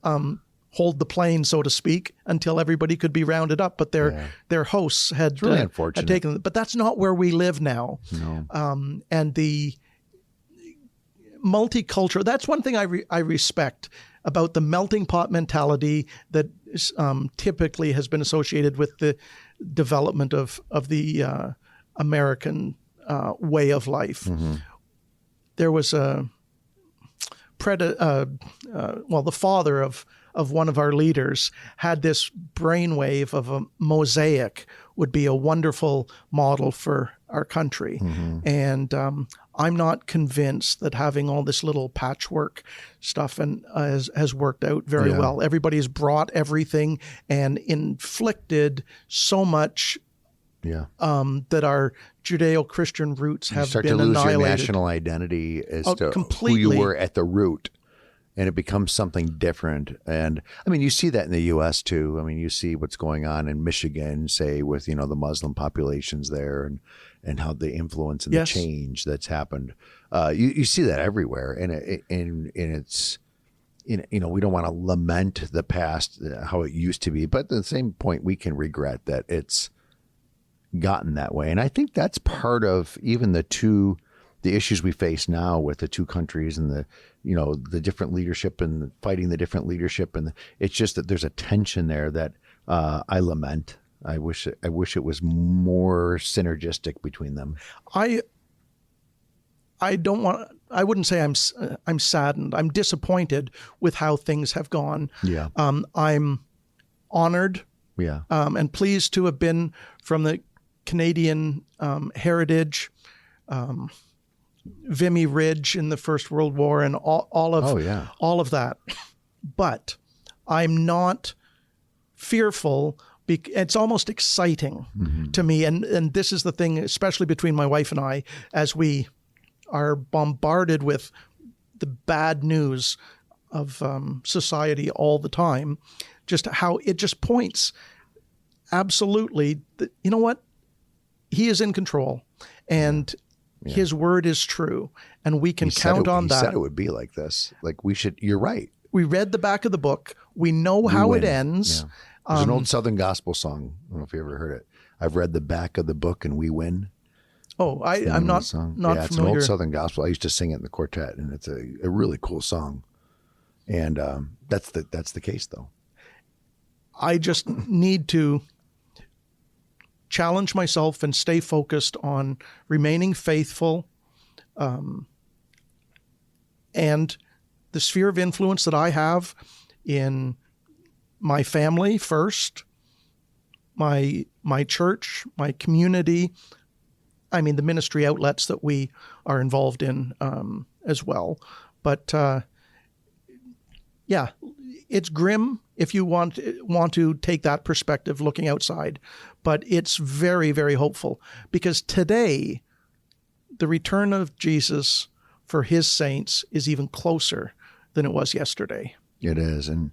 hold the plane, so to speak, until everybody could be rounded up. But their hosts had, really had taken them. But that's not where we live now. No. And the multicultural, that's one thing I respect about the melting pot mentality that typically has been associated with the development of the American way of life. Mm-hmm. There was the father of one of our leaders had this brainwave of a mosaic would be a wonderful model for our country. Mm-hmm. And I'm not convinced that having all this little patchwork stuff has worked out very well. Everybody has brought everything and inflicted so much that our Judeo-Christian roots have been annihilated. You start to lose your national identity as to completely. Who you were at the root. And it becomes something different. And you see that in the U.S. too. You see what's going on in Michigan, say, with, the Muslim populations there and how the influence and the change that's happened. You see that everywhere. And we don't want to lament the past, how it used to be, but at the same point, we can regret that it's gotten that way. And I think that's part of even the issues we face now with the two countries and the different leadership and fighting the different leadership. And it's just that there's a tension there that I lament. I wish it was more synergistic between them. I wouldn't say I'm saddened. I'm disappointed with how things have gone. Yeah. I'm honored. Yeah. And pleased to have been from the Canadian heritage, Vimy Ridge in the First World War, and all of that. But I'm not fearful. It's almost exciting to me. And this is the thing, especially between my wife and I, as we are bombarded with the bad news of society all the time, just how it just points absolutely that, you know what? He is in control, and his word is true, and we can count on that. He said it would be like this. Like you're right. We read the back of the book. We know how it ends. Yeah. There's an old Southern gospel song. I don't know if you ever heard it. I've read the back of the book and we win. Oh, I'm not familiar. It's an old Southern gospel. I used to sing it in the quartet, and it's a really cool song. And that's the case, though. I just need to challenge myself and stay focused on remaining faithful, and the sphere of influence that I have in my family first, my church, my community. I mean, the ministry outlets that we are involved in as well. But it's grim if you want to take that perspective looking outside. But it's very, very hopeful, because today the return of Jesus for his saints is even closer than it was yesterday. It is. And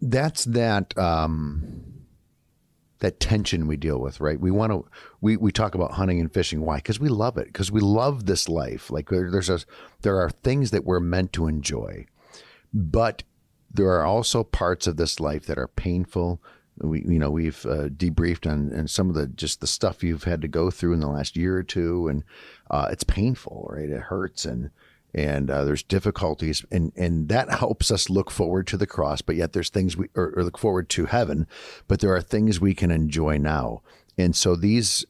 that's that tension we deal with, right? We talk about hunting and fishing. Why? Because we love it. Because we love this life. Like there are things that we're meant to enjoy, but there are also parts of this life that are painful. We've debriefed on some of the stuff you've had to go through in the last year or two, and it's painful, right? It hurts, and there's difficulties, and that helps us look forward to the cross. But yet there's things or look forward to heaven, but there are things we can enjoy now. And so these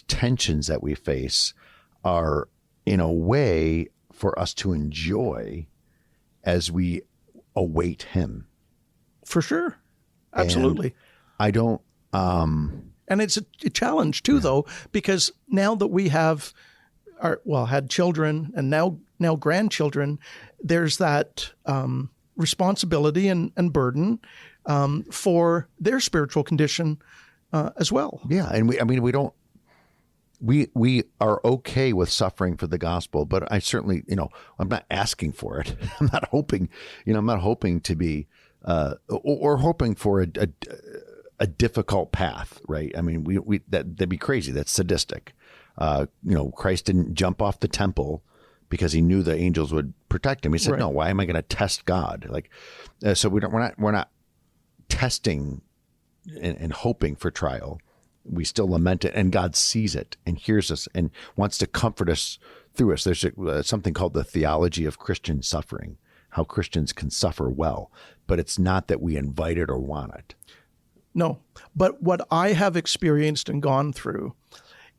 tensions that we face are, in a way, for us to enjoy as we await him. For sure. Absolutely. And I don't. And it's a challenge too, though, because now that we have had children and now grandchildren, there's that responsibility and burden for their spiritual condition as well. Yeah, and we are okay with suffering for the gospel, but I certainly, I'm not asking for it. I'm not hoping, to be or hoping for a difficult path, right? I mean, that'd be crazy. That's sadistic. Christ didn't jump off the temple because he knew the angels would protect him. He said, right. No, why am I going to test God? So we're not testing and hoping for trial. We still lament it, and God sees it and hears us and wants to comfort us through us. There's something called the theology of Christian suffering, how Christians can suffer well, but it's not that we invite it or want it. No, but what I have experienced and gone through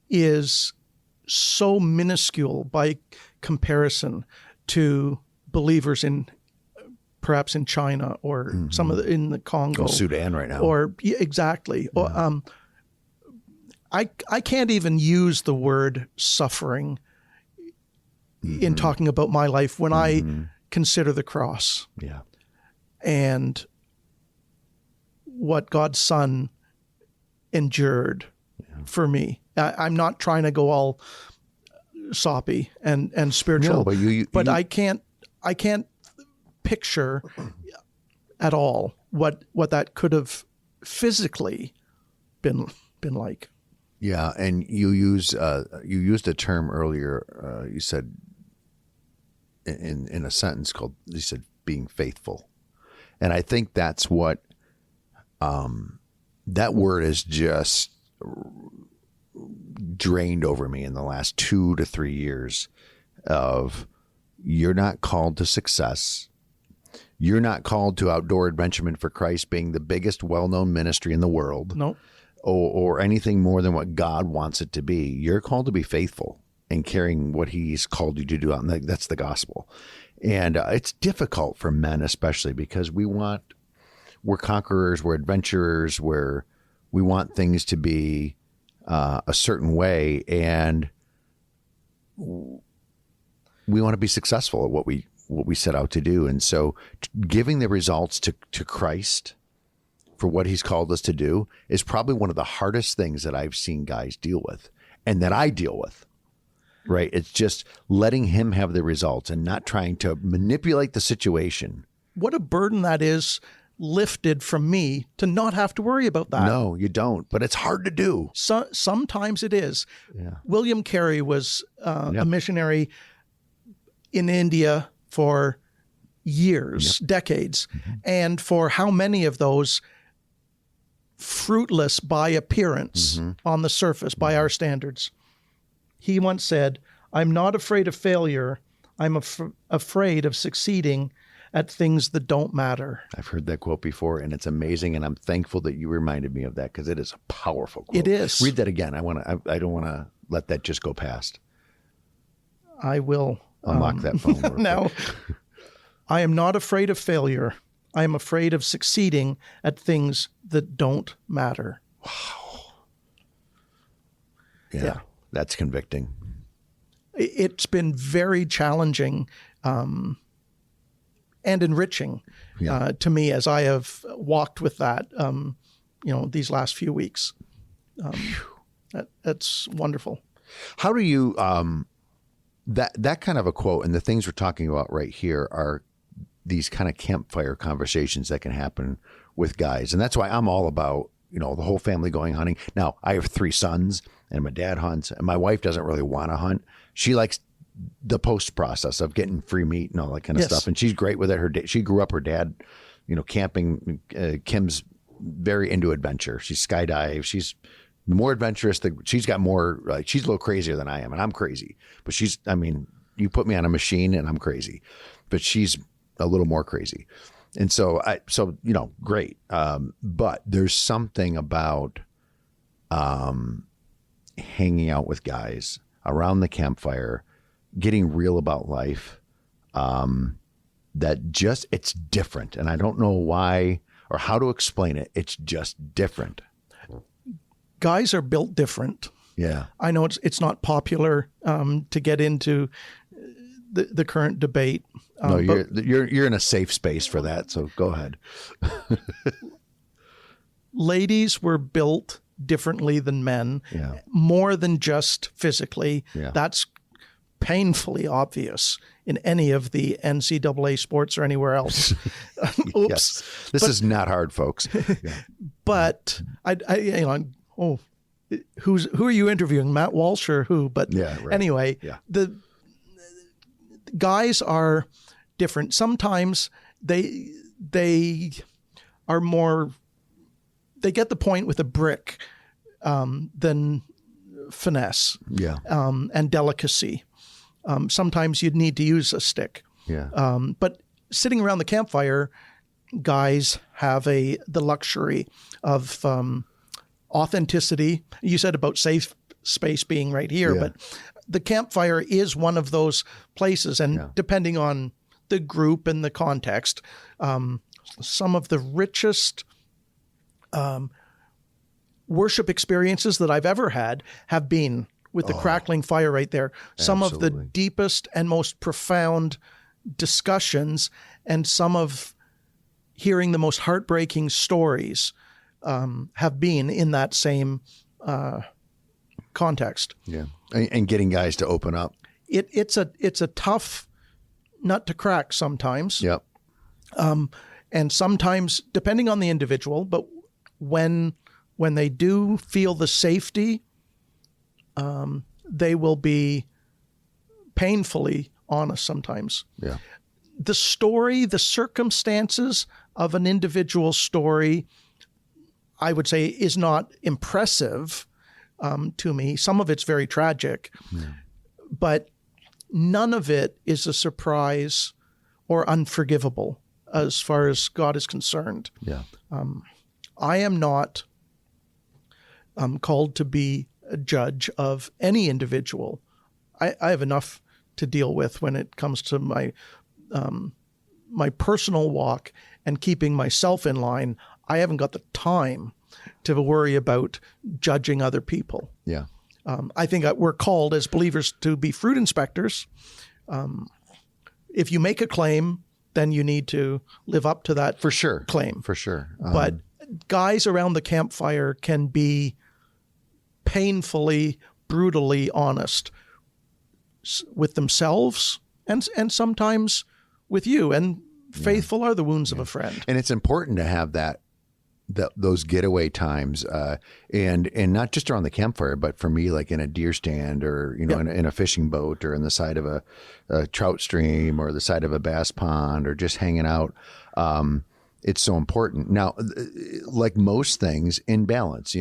is so minuscule by comparison to believers perhaps in China or some of in the Congo, Sudan right now, or exactly. Yeah. I can't even use the word suffering in talking about my life when I consider the cross. Yeah, and what God's Son endured for me. I'm not trying to go all soppy and spiritual, no, but I can't picture at all what that could have physically been like. Yeah, and you used a term earlier. You said in a sentence you said being faithful. And I think that's what that word is just drained over me in the last 2 to 3 years of you're not called to success. You're not called to Outdoor Adventuremen for Christ being the biggest well-known ministry in the world. No. Or anything more than what God wants it to be. You're called to be faithful in carrying what he's called you to do. And that's the gospel. And it's difficult for men, especially because we're conquerors, we're adventurers, we want things to be a certain way. And we want to be successful at what we set out to do. And so giving the results to Christ for what he's called us to do is probably one of the hardest things that I've seen guys deal with and that I deal with, right? It's just letting him have the results and not trying to manipulate the situation. What a burden that is lifted from me to not have to worry about that. No, you don't, but it's hard to do. Sometimes it is. Yeah. William Carey was a missionary in India for years, decades. Mm-hmm. And for how many of those fruitless by appearance on the surface, by our standards. He once said, "I'm not afraid of failure. I'm afraid of succeeding at things that don't matter." I've heard that quote before, and it's amazing, and I'm thankful that you reminded me of that because it is a powerful quote. It is. Read that again. I don't want to let that just go past. I will. Unlock that phone. Now, I am not afraid of failure. I am afraid of succeeding at things that don't matter. Wow. Yeah. That's convicting. It's been very challenging and enriching to me as I have walked with that, these last few weeks. That's wonderful. How do you, that kind of a quote and the things we're talking about right here are these kind of campfire conversations that can happen with guys. And that's why I'm all about, the whole family going hunting. Now, I have 3 sons and my dad hunts and my wife doesn't really want to hunt. She likes the post process of getting free meat and all that kind of stuff. And she's great with it. She grew up, her dad, camping. Kim's very into adventure. She skydives. She's more adventurous. She's got more, she's a little crazier than I am and I'm crazy, but you put me on a machine and I'm crazy, but she's a little more crazy. And so great. But there's something about hanging out with guys around the campfire, getting real about life, it's different. And I don't know why or how to explain it. It's just different. Guys are built different. Yeah. I know it's not popular to get into the current debate. No, you're in a safe space for that, so go ahead. Ladies were built differently than men, more than just physically. Yeah. That's painfully obvious in any of the NCAA sports or anywhere else. Oops. Yes. This is not hard, folks. Yeah. But who are you interviewing, Matt Walsh or who? But anyway, the guys are different. Sometimes they are more. They get the point with a brick than finesse and delicacy. Sometimes you'd need to use a stick. Yeah. But sitting around the campfire, guys have the luxury of authenticity. You said about safe space being right here, but the campfire is one of those places. And depending on the group and the context, some of the richest worship experiences that I've ever had have been with the crackling fire right there. Some of the deepest and most profound discussions and some of hearing the most heartbreaking stories have been in that same context. Yeah, and getting guys to open up. It's a tough nut to crack sometimes. Yep. And sometimes, depending on the individual, but when they do feel the safety, they will be painfully honest sometimes. Yeah. the story, the circumstances of an individual story, I would say, is not impressive to me. Some of it's very tragic, but none of it is a surprise or unforgivable as far as God is concerned. Yeah. I am not called to be a judge of any individual. I have enough to deal with when it comes to my personal walk and keeping myself in line. I haven't got the time to worry about judging other people. Yeah. I think we're called as believers to be fruit inspectors. If you make a claim, then you need to live up to that For sure. claim. For sure. But guys around the campfire can be painfully, brutally honest with themselves and sometimes with you. And faithful are the wounds of a friend. And it's important to have those getaway times, and not just around the campfire, but for me, like in a deer stand or, in a fishing boat or in the side of a trout stream or the side of a bass pond or just hanging out. It's so important. Now, like most things, in balance,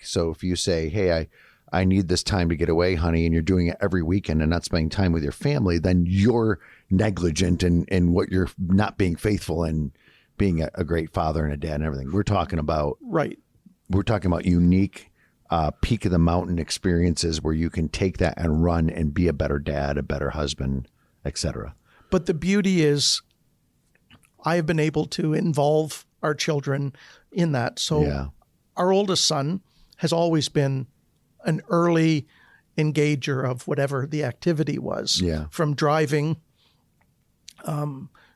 so if you say, hey, I need this time to get away, honey, and you're doing it every weekend and not spending time with your family, then you're negligent in what you're not being faithful and being a great father and a dad and everything. We're talking about unique peak of the mountain experiences where you can take that and run and be a better dad, a better husband, etc. But the beauty is I have been able to involve our children in that. So our oldest son has always been an early engager of whatever the activity was, from driving,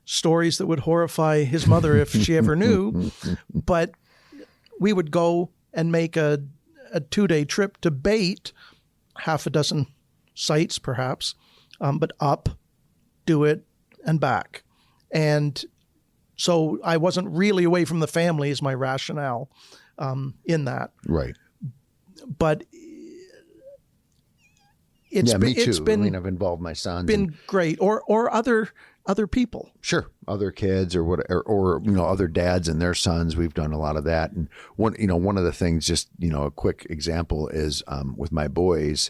stories that would horrify his mother if she ever knew. But we would go and make a 2-day trip to bait, half a dozen sites perhaps, but up, do it, and back. And so I wasn't really away from the family is my rationale in that. Right. But me too. I've involved my sons. Been great, or other people. Sure, other kids or whatever, or other dads and their sons. We've done a lot of that. And one of the things, just a quick example is with my boys.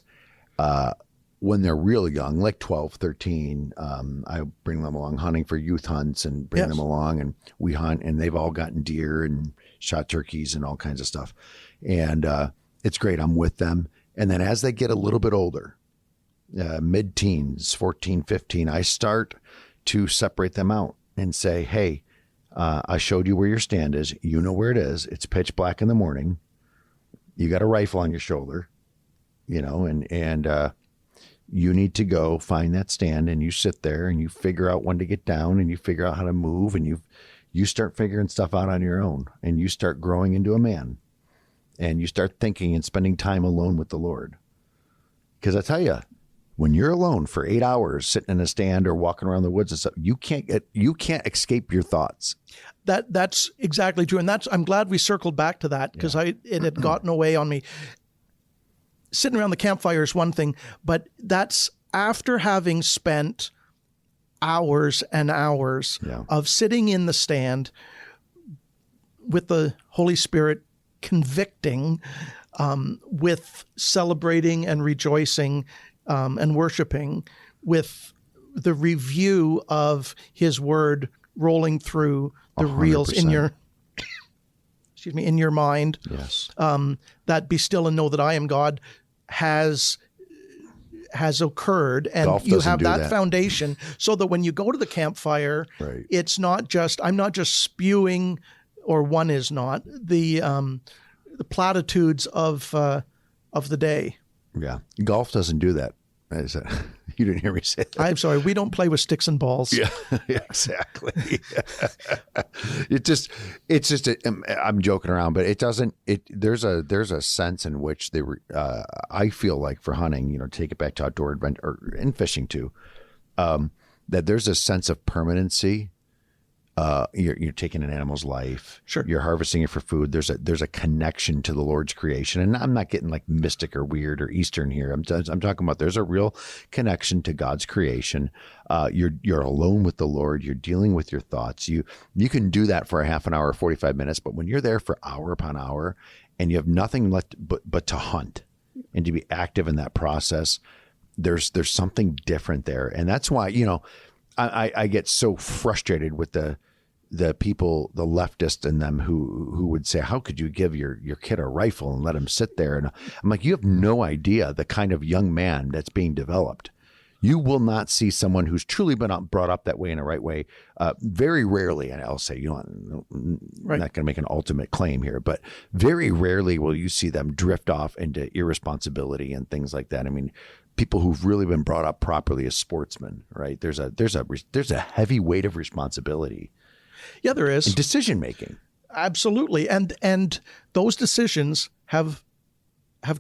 When they're really young, like 12, 13, I bring them along hunting for youth hunts and bring them along, and we hunt, and they've all gotten deer and shot turkeys and all kinds of stuff. And it's great. I'm with them. And then as they get a little bit older, mid-teens, 14, 15, I start to separate them out and say, hey, I showed you where your stand is. You know where it is. It's pitch black in the morning. You got a rifle on your shoulder, and you need to go find that stand, and you sit there and you figure out when to get down, and you figure out how to move, and you start figuring stuff out on your own, and you start growing into a man, and you start thinking and spending time alone with the Lord. Because I tell you, when you're alone for 8 hours sitting in a stand or walking around the woods and stuff, you can't escape your thoughts. That's exactly true. And I'm glad we circled back to that, because it had gotten away on me. Sitting around the campfire is one thing, but that's after having spent hours and hours of sitting in the stand with the Holy Spirit convicting, with celebrating and rejoicing and worshiping, with the review of His Word rolling through the 100%. Reels in your mind. Yes. That be still and know that I am God has occurred, and Golf you doesn't have do that foundation, so that when you go to the campfire, it's not just, I'm not just spewing, or one is not, the platitudes of the day. Yeah. Golf doesn't do that. You didn't hear me say that. I'm sorry. We don't play with sticks and balls. Yeah, exactly. I'm joking around, but it doesn't, there's a sense in which I feel like for hunting, take it back to outdoor adventure and fishing too, that there's a sense of permanency You're taking an animal's life. Sure. You're harvesting it for food. There's a connection to the Lord's creation, and I'm not getting like mystic or weird or Eastern here. I'm talking about there's a real connection to God's creation. You're alone with the Lord. You're dealing with your thoughts. You can do that for a half an hour, 45 minutes, but when you're there for hour upon hour, and you have nothing left but to hunt and to be active in that process, there's something different there, and that's why I get so frustrated with the people, the leftists in them who would say, how could you give your kid a rifle and let him sit there? And I'm like, you have no idea the kind of young man that's being developed. You will not see someone who's truly been brought up that way in a right way. Very rarely, and I'll say, I'm not going to make an ultimate claim here, but very rarely will you see them drift off into irresponsibility and things like that. I mean, people who've really been brought up properly as sportsmen, right? There's a heavy weight of responsibility. Yeah, there is. And decision making. Absolutely. And those decisions have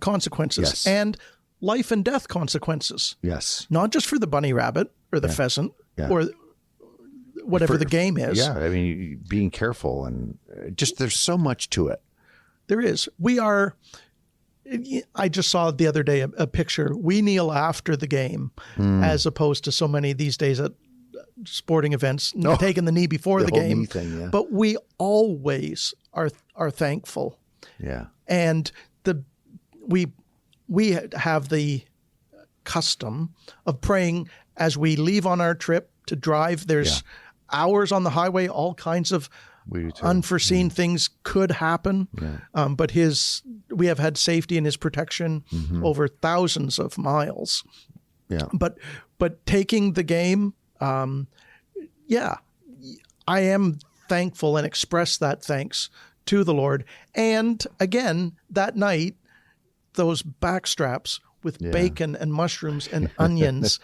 consequences. Yes. And life and death consequences. Yes. Not just for the bunny rabbit or the pheasant or whatever the game is. Yeah. I mean, being careful and just there's so much to it. There is. I just saw the other day a picture. We kneel after the game as opposed to so many these days at sporting events taking the knee before the game. Knee thing, yeah. But we always are thankful. Yeah. And we have the custom of praying as we leave on our trip to drive. There's hours on the highway, all kinds of unforeseen things could happen. Yeah. But we have had safety in his protection over thousands of miles. Yeah. But taking the game, I am thankful and express that thanks to the Lord. And again, that night, those back straps with bacon and mushrooms and onions.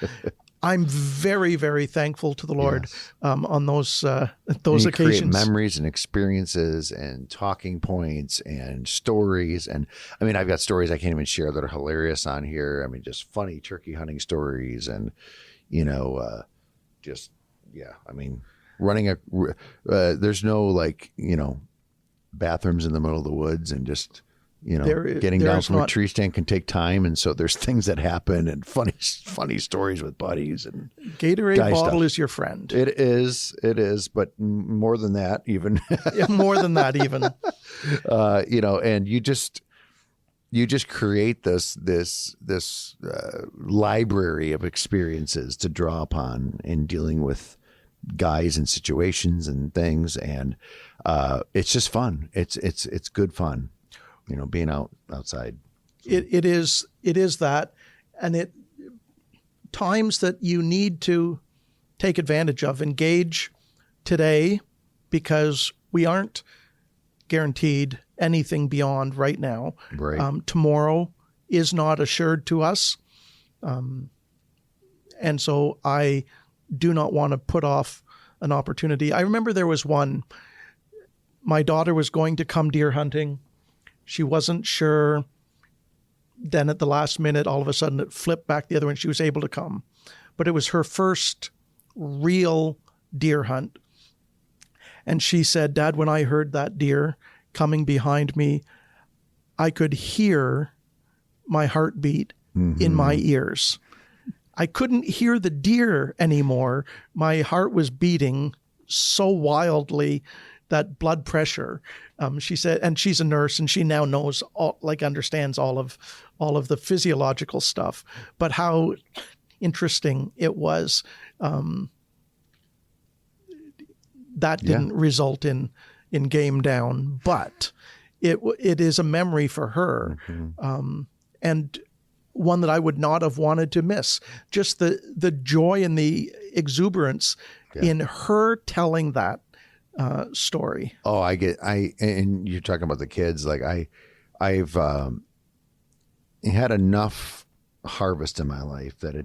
I'm very, very thankful to the Lord on those occasions. Create memories and experiences and talking points and stories. And I mean, I've got stories I can't even share that are hilarious on here. I mean, just funny turkey hunting stories and, I mean, running there's no bathrooms in the middle of the woods and just, getting down from a tree stand can take time. And so there's things that happen and funny stories with buddies and Gatorade bottle is your friend. It is. But more than that, even more than that, even, and you just create this library of experiences to draw upon in dealing with guys and situations and things. And, it's just fun. It's good fun. Being outside. It is that, and times that you need to take advantage of, engage today, because we aren't guaranteed anything beyond right now. Right. Tomorrow is not assured to us. And so I do not want to put off an opportunity. I remember there was one, my daughter was going to come deer hunting. She wasn't sure. Then at the last minute, all of a sudden it flipped back the other way and she was able to come. But it was her first real deer hunt. And she said, Dad, when I heard that deer coming behind me, I could hear my heartbeat in my ears. I couldn't hear the deer anymore. My heart was beating so wildly, that blood pressure. She said, and she's a nurse, and she now knows understands all of the physiological stuff. But how interesting it was. That didn't result in game down, but it is a memory for her, and one that I would not have wanted to miss. Just the joy and the exuberance in her telling that story. Oh, and you're talking about the kids. Like I've had enough harvest in my life that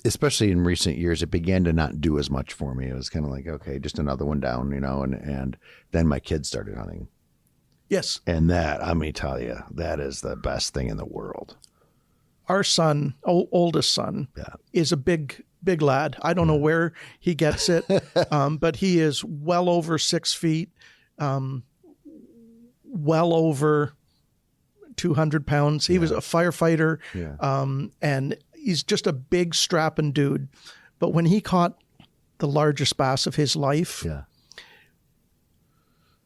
especially in recent years, it began to not do as much for me. It was kind of like, okay, just another one down, and then my kids started hunting. Yes. And that, let me tell you, that is the best thing in the world. our son, oldest son, is a big lad. I don't know where he gets it, but he is well over 6 feet, well over 200 pounds. He was a firefighter, and he's just a big strapping dude. But when he caught the largest bass of his life,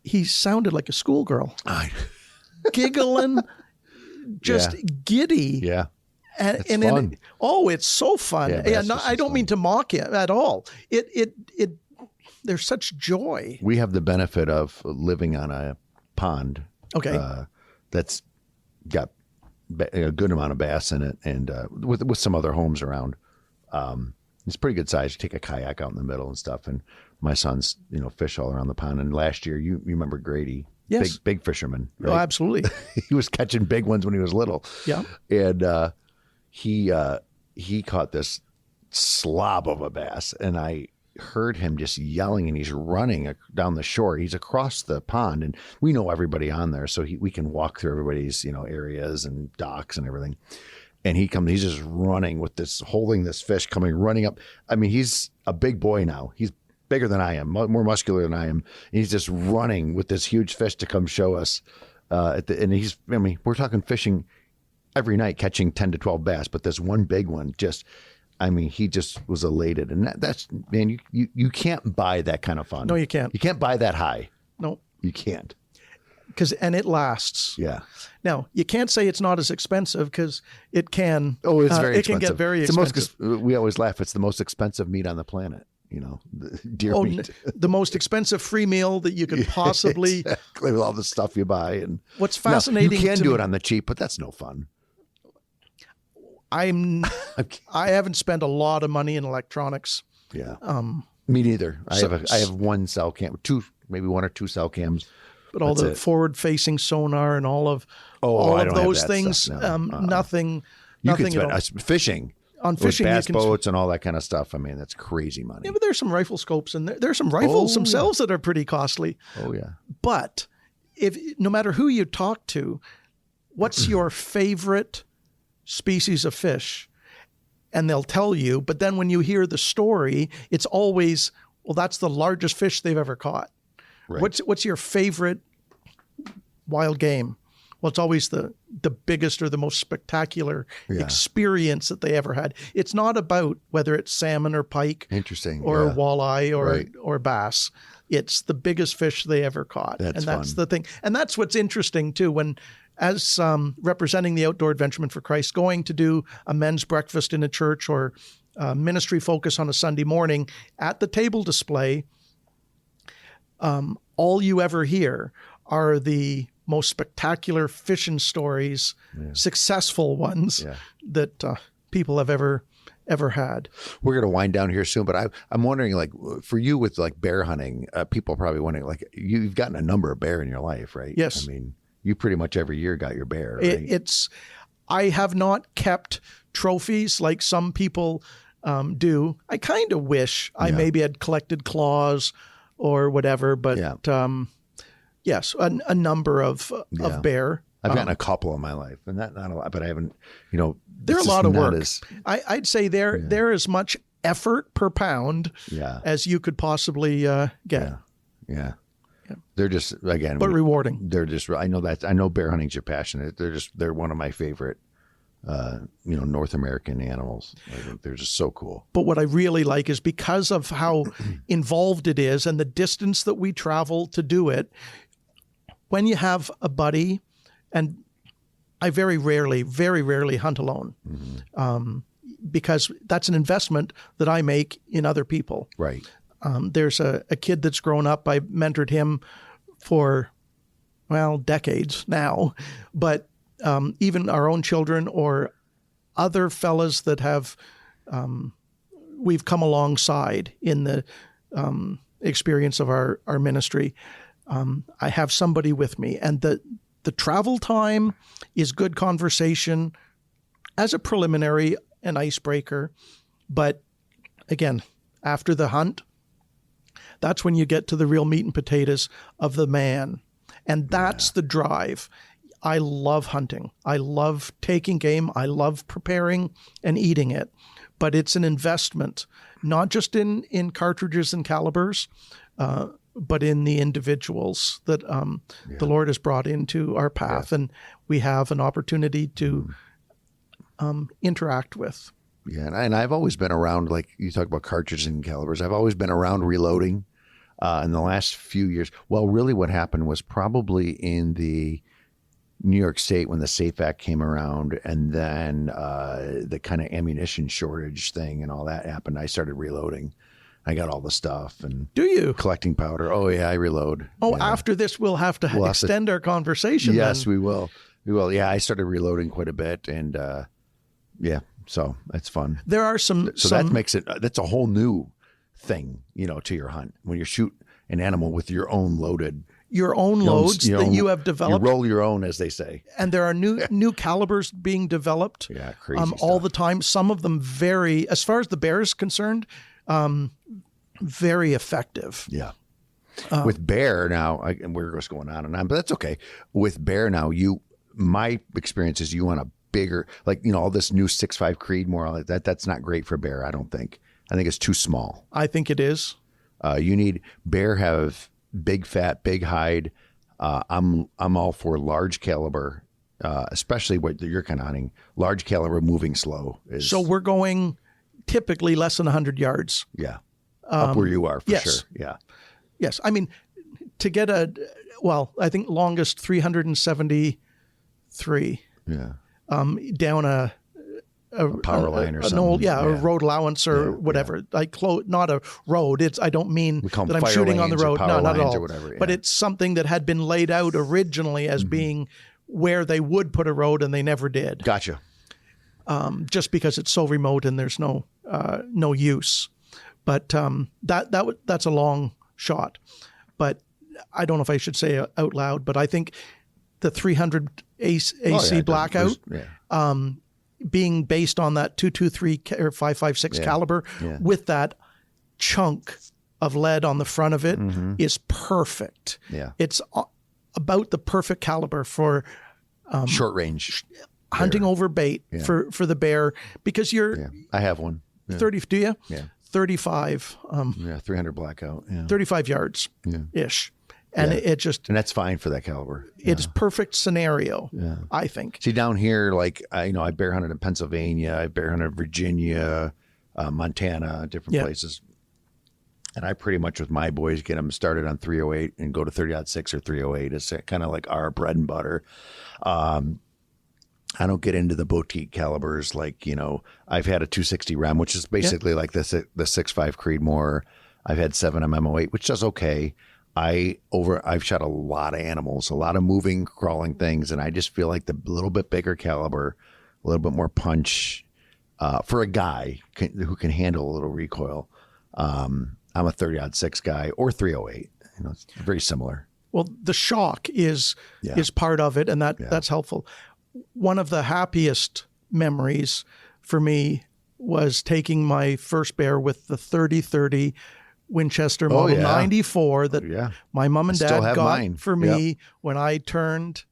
he sounded like a schoolgirl, giggling, just giddy. Yeah. And fun. It's so fun. I don't mean to mock it at all. There's such joy. We have the benefit of living on a pond. Okay. That's got a good amount of bass in it, and with some other homes around. It's pretty good size. You take a kayak out in the middle and stuff. And my son's, fish all around the pond. And last year, you remember Grady? Yes. Big fisherman. Right? Oh, absolutely. He was catching big ones when he was little. Yeah. And he caught this slob of a bass, and I heard him just yelling, and he's running down the shore. He's across the pond, and we know everybody on there, so we can walk through everybody's areas and docks and everything. And he's just running with this, holding this fish, running up. I mean, he's a big boy now. He's bigger than I am, more muscular than I am. And he's just running with this huge fish to come show us. We're talking fishing every night, catching 10 to 12 bass, but this one big one he just was elated. And that's, man, you can't buy that kind of fun. No, you can't. You can't buy that high. No. You can't. And it lasts. Yeah. Now, you can't say it's not as expensive, because it can. Oh, it's very expensive. It can get very expensive. We always laugh. It's the most expensive meat on the planet. Deer meat. The most expensive free meal that you could possibly. Exactly, with all the stuff you buy. And what's fascinating, you can do it on the cheap, but that's no fun. I haven't spent a lot of money in electronics. Yeah. Me neither. I have one cell cam, maybe one or two cell cams. But all the forward-facing sonar and all of those things, nothing. You can at all. spend fishing on fishing, with bass boats and all that kind of stuff. I mean, that's crazy money. Yeah, but there's some rifle scopes, and there's some rifles themselves that are pretty costly. Oh yeah. But no matter who you talk to, what's your favorite species of fish? And they'll tell you. But then when you hear the story, it's always, well, that's the largest fish they've ever caught. Right. What's your favorite wild game? Well, it's always the biggest or the most spectacular experience that they ever had. It's not about whether it's salmon or pike, or walleye or bass. It's the biggest fish they ever caught. That's the thing. And that's what's interesting too. When, as representing the Outdoor Adventuremen for Christ, going to do a men's breakfast in a church or ministry focus on a Sunday morning, at the table display, all you ever hear are the most spectacular fishing stories, successful ones that people have ever had. We're going to wind down here soon, but I'm wondering, like, for you with like bear hunting, people are probably wondering, like, you've gotten a number of bear in your life, right? Yes. I mean, you pretty much every year got your bear, right? I have not kept trophies like some people do. I kind of wish I maybe had collected claws or whatever, but yes, a number of bear. I've gotten a couple in my life, and not a lot, but I haven't. They're a lot of work. I'd say they're as much effort per pound as you could possibly get. Yeah. They're just, again, but rewarding. They're just. I know bear hunting's your passion. They're one of my favorite. North American animals. I think they're just so cool. But what I really like is, because of how involved it is and the distance that we travel to do it, when you have a buddy, and I very rarely hunt alone, because that's an investment that I make in other people. Right. There's a kid that's grown up. I mentored him for, decades now, but even our own children or other fellas that have, we've come alongside in the experience of our ministry. I have somebody with me, and the travel time is good conversation as a preliminary, an icebreaker. But again, after the hunt, that's when you get to the real meat and potatoes of the man. And that's the drive. I love hunting. I love taking game. I love preparing and eating it. But it's an investment, not just in cartridges and calibers, but in the individuals that the Lord has brought into our path, and we have an opportunity to interact with. Yeah, and I've always been around, like you talk about cartridges and calibers, I've always been around reloading in the last few years. Well, really what happened was probably in the New York State when the SAFE Act came around, and then the kind of ammunition shortage thing and all that happened. I started reloading. I got all the stuff and Do you? collecting powder. Oh yeah, I reload. Oh, yeah. after this, we'll have to extend our conversation. Yes, then. we will. We will. Yeah, I started reloading quite a bit, and yeah, so that's fun. There are some. That makes it. That's a whole new thing, to your hunt when you shoot an animal with your own loaded. Your own loads that you have developed. You roll your own, as they say. And there are new calibers being developed. Yeah, crazy all stuff. the time. Some of them very, as far as the bear is concerned, very effective. Yeah. With bear now, and we're just going on and on, but that's okay. With bear now, my experience is you want a bigger, like, all this new 6.5 Creedmoor, like that. That's not great for bear, I don't think. I think it's too small. I think it is. You need bear have big fat, big hide. I'm all for large caliber, especially what you're kind of hunting. Large caliber moving slow is. So we're going typically less than 100 yards. Yeah. Up where you are, for yes. sure. Yeah. Yes. I mean, to get I think longest 373. Yeah. Down a power line or an something. Old, a road allowance or whatever. Not a road. I don't mean that I'm shooting on the road. No, not at all. Or whatever, But it's something that had been laid out originally as being where they would put a road, and they never did. Gotcha. Just because it's so remote and there's no use. But that's a long shot. But I don't know if I should say out loud, but I think the 300 AC Blackout, being based on that 223 or 5.56 caliber with that chunk of lead on the front of it is perfect. Yeah. It's about the perfect caliber for short range hunting over bait for the bear, because you're I have one. 30, do you? Yeah. 35. 300 Blackout. Yeah. 35 yards ish. And it just, and that's fine for that caliber. It's perfect scenario, I think. See, down here, like, I bear hunted in Pennsylvania, I bear hunted in Virginia, Montana, different places. And I pretty much, with my boys, get them started on 308 and go to 30-06 or 308. It's kind of like our bread and butter. I don't get into the boutique calibers. Like, I've had a 260 Rem, which is basically like the 6.5 Creedmoor. I've had 7 MMO8, which does okay. I've shot a lot of animals, a lot of moving, crawling things, and I just feel like the little bit bigger caliber, a little bit more punch, for a guy who can handle a little recoil. I'm a 30-06 guy, or 308. It's very similar. Well, the shock is part of it, and that's helpful. One of the happiest memories for me was taking my first bear with the 30-30 Winchester Model 94 that my mom and dad got for me when I turned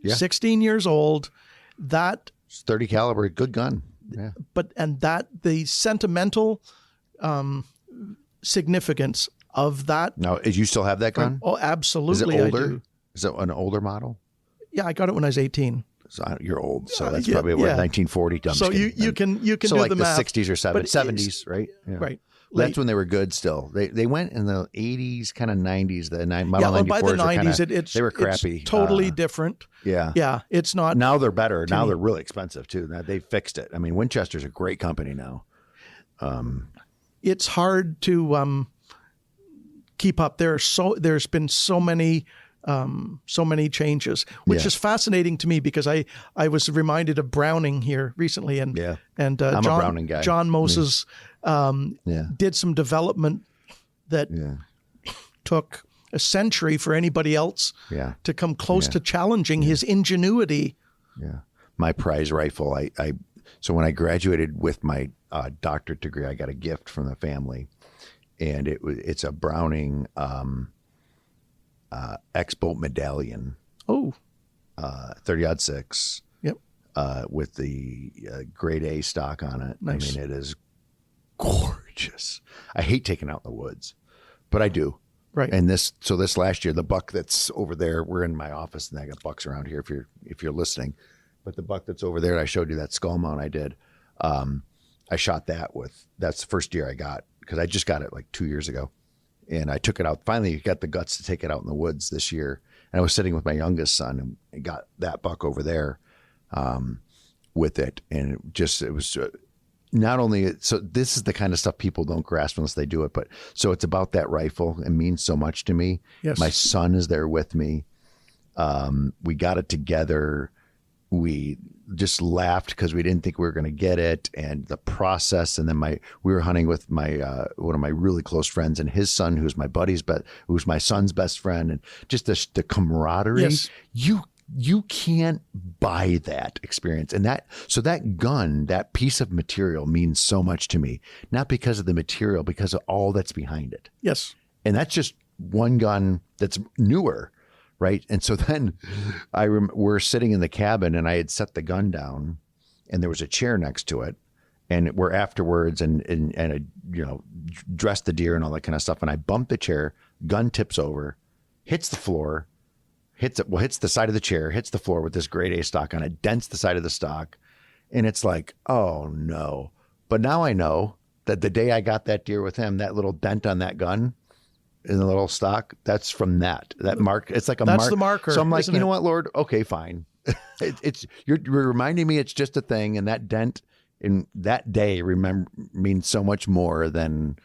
16 years old. That 30 caliber, good gun. Yeah. But the sentimental significance of that. Now, do you still have that gun? Oh, absolutely. Is it older? I do. Is it an older model? Yeah, I got it when I was 18. So you're old, so that's probably 1940. So you can so do like the math. The 60s or 70s, right? Yeah. Right. That's when they were good. Still, they went in the 80s, kind of 90s. The model 94s by the 90s, they were crappy. It's totally different. Yeah, it's not. Now they're better. Now they're really expensive too. Now they fixed it. I mean, Winchester's a great company now. It's hard to keep up. There's been so many changes, which is fascinating to me, because I was reminded of Browning here recently, and I'm a Browning guy. John Moses did some development that took a century for anybody else to come close to challenging his ingenuity. Yeah, my prize rifle. So when I graduated with my doctorate degree, I got a gift from the family, and it's a Browning X-Bolt medallion. Oh. 30-06. Yep. With the grade A stock on it. Nice. I mean, it is gorgeous. I hate taking out in the woods, but I do. Right. And this last year, the buck that's over there, we're in my office and I got bucks around here if you're listening, but the buck that's over there, I showed you that skull mount I did. I shot that's the first deer I got, because I just got it like 2 years ago, and I took it out. Finally got the guts to take it out in the woods this year. And I was sitting with my youngest son and got that buck over there with it. And it was not only, so this is the kind of stuff people don't grasp unless they do it, but so it's about that rifle. It means so much to me. Yes. My son is there with me. We got it together. We just laughed because we didn't think we were going to get it, and the process. And then we were hunting with my one of my really close friends and his son, who's my buddy's, but who's my son's best friend, and just the camaraderie. Yes. You can't buy that experience, and that gun, that piece of material, means so much to me. Not because of the material, because of all that's behind it. Yes. And that's just one gun that's newer. Right. And so then we're sitting in the cabin, and I had set the gun down, and there was a chair next to it, and we're afterwards and I, dressed the deer and all that kind of stuff. And I bumped the chair, gun tips over, hits the floor, hits the side of the chair, hits the floor with this grade A stock on it, dents the side of the stock. And it's like, oh no. But now I know that the day I got that deer with him, that little dent on that gun in the little stock, that's from that mark. It's like That's the marker. So I'm like, you know what, Lord? Okay, fine. You're reminding me it's just a thing, and that dent in that day means so much more than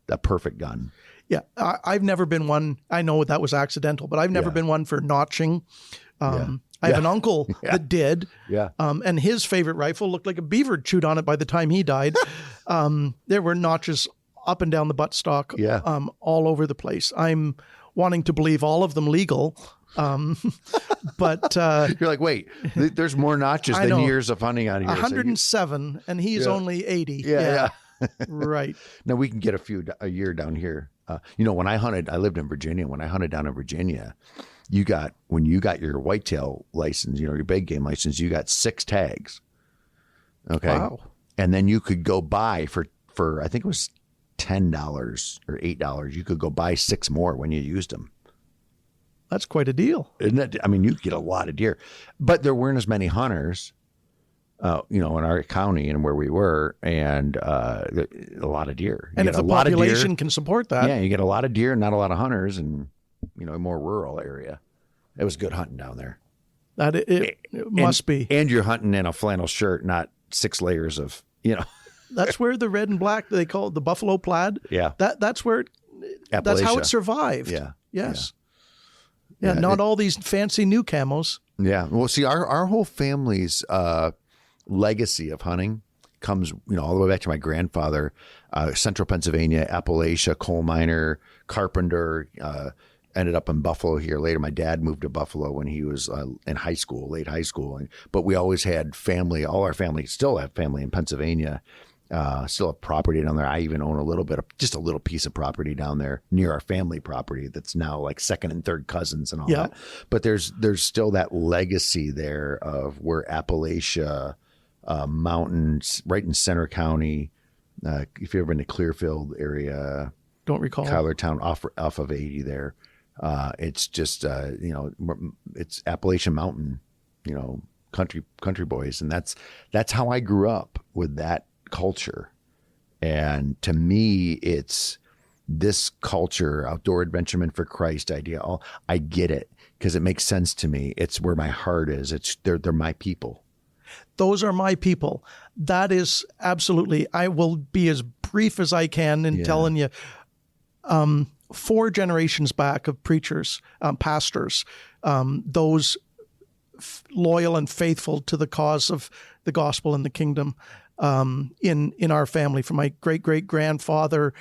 the perfect gun. Yeah, I've never been one. I know that was accidental, but I've never been one for notching. I have an uncle that did. Yeah. And his favorite rifle looked like a beaver chewed on it by the time he died. There were notches up and down the buttstock, all over the place. I'm wanting to believe all of them legal. But you're like, wait, there's more notches than years of hunting on here. 107, and he's only 80. Yeah. Right. Now we can get a year down here. When I hunted, I lived in Virginia. When I hunted down in Virginia, when you got your whitetail license, your big game license, you got 6 tags. Okay. Wow. And then you could go buy for I think it was $10 or $8. You could go buy 6 more when you used them. That's quite a deal. Isn't that? I mean, you get a lot of deer, but there weren't as many hunters, in our county and where we were, and a lot of deer. And if the population can support that. Yeah, you get a lot of deer, not a lot of hunters, and, a more rural area. It was good hunting down there. That it must be. And you're hunting in a flannel shirt, not 6 layers of, That's where the red and black, they call it the buffalo plaid. Yeah. That's where that's how it survived. Yeah. Yes. Yeah. Not all these fancy new camos. Yeah. Well, see, our whole family's legacy of hunting comes, all the way back to my grandfather, Central Pennsylvania, Appalachia, coal miner, carpenter, ended up in Buffalo here later. My dad moved to Buffalo when he was in high school, late high school. But we always had family, all our family still have family in Pennsylvania. Still have property down there. I even own just a little piece of property down there near our family property that's now like second and third cousins and all that. But there's still that legacy there of where Appalachia, mountains, right in Center County. If you've ever been to Clearfield area, don't recall. Kylertown off of 80 there. It's just it's Appalachian Mountain, country boys, and that's how I grew up with that culture. And to me, it's this culture, outdoor adventuremen for Christ idea. I get it because it makes sense to me. It's where my heart is. They're my people. Those are my people. That is absolutely. I will be as brief as I can in telling you. 4 generations back of preachers, pastors, those loyal and faithful to the cause of the gospel and the kingdom, in our family, from my great-great-grandfather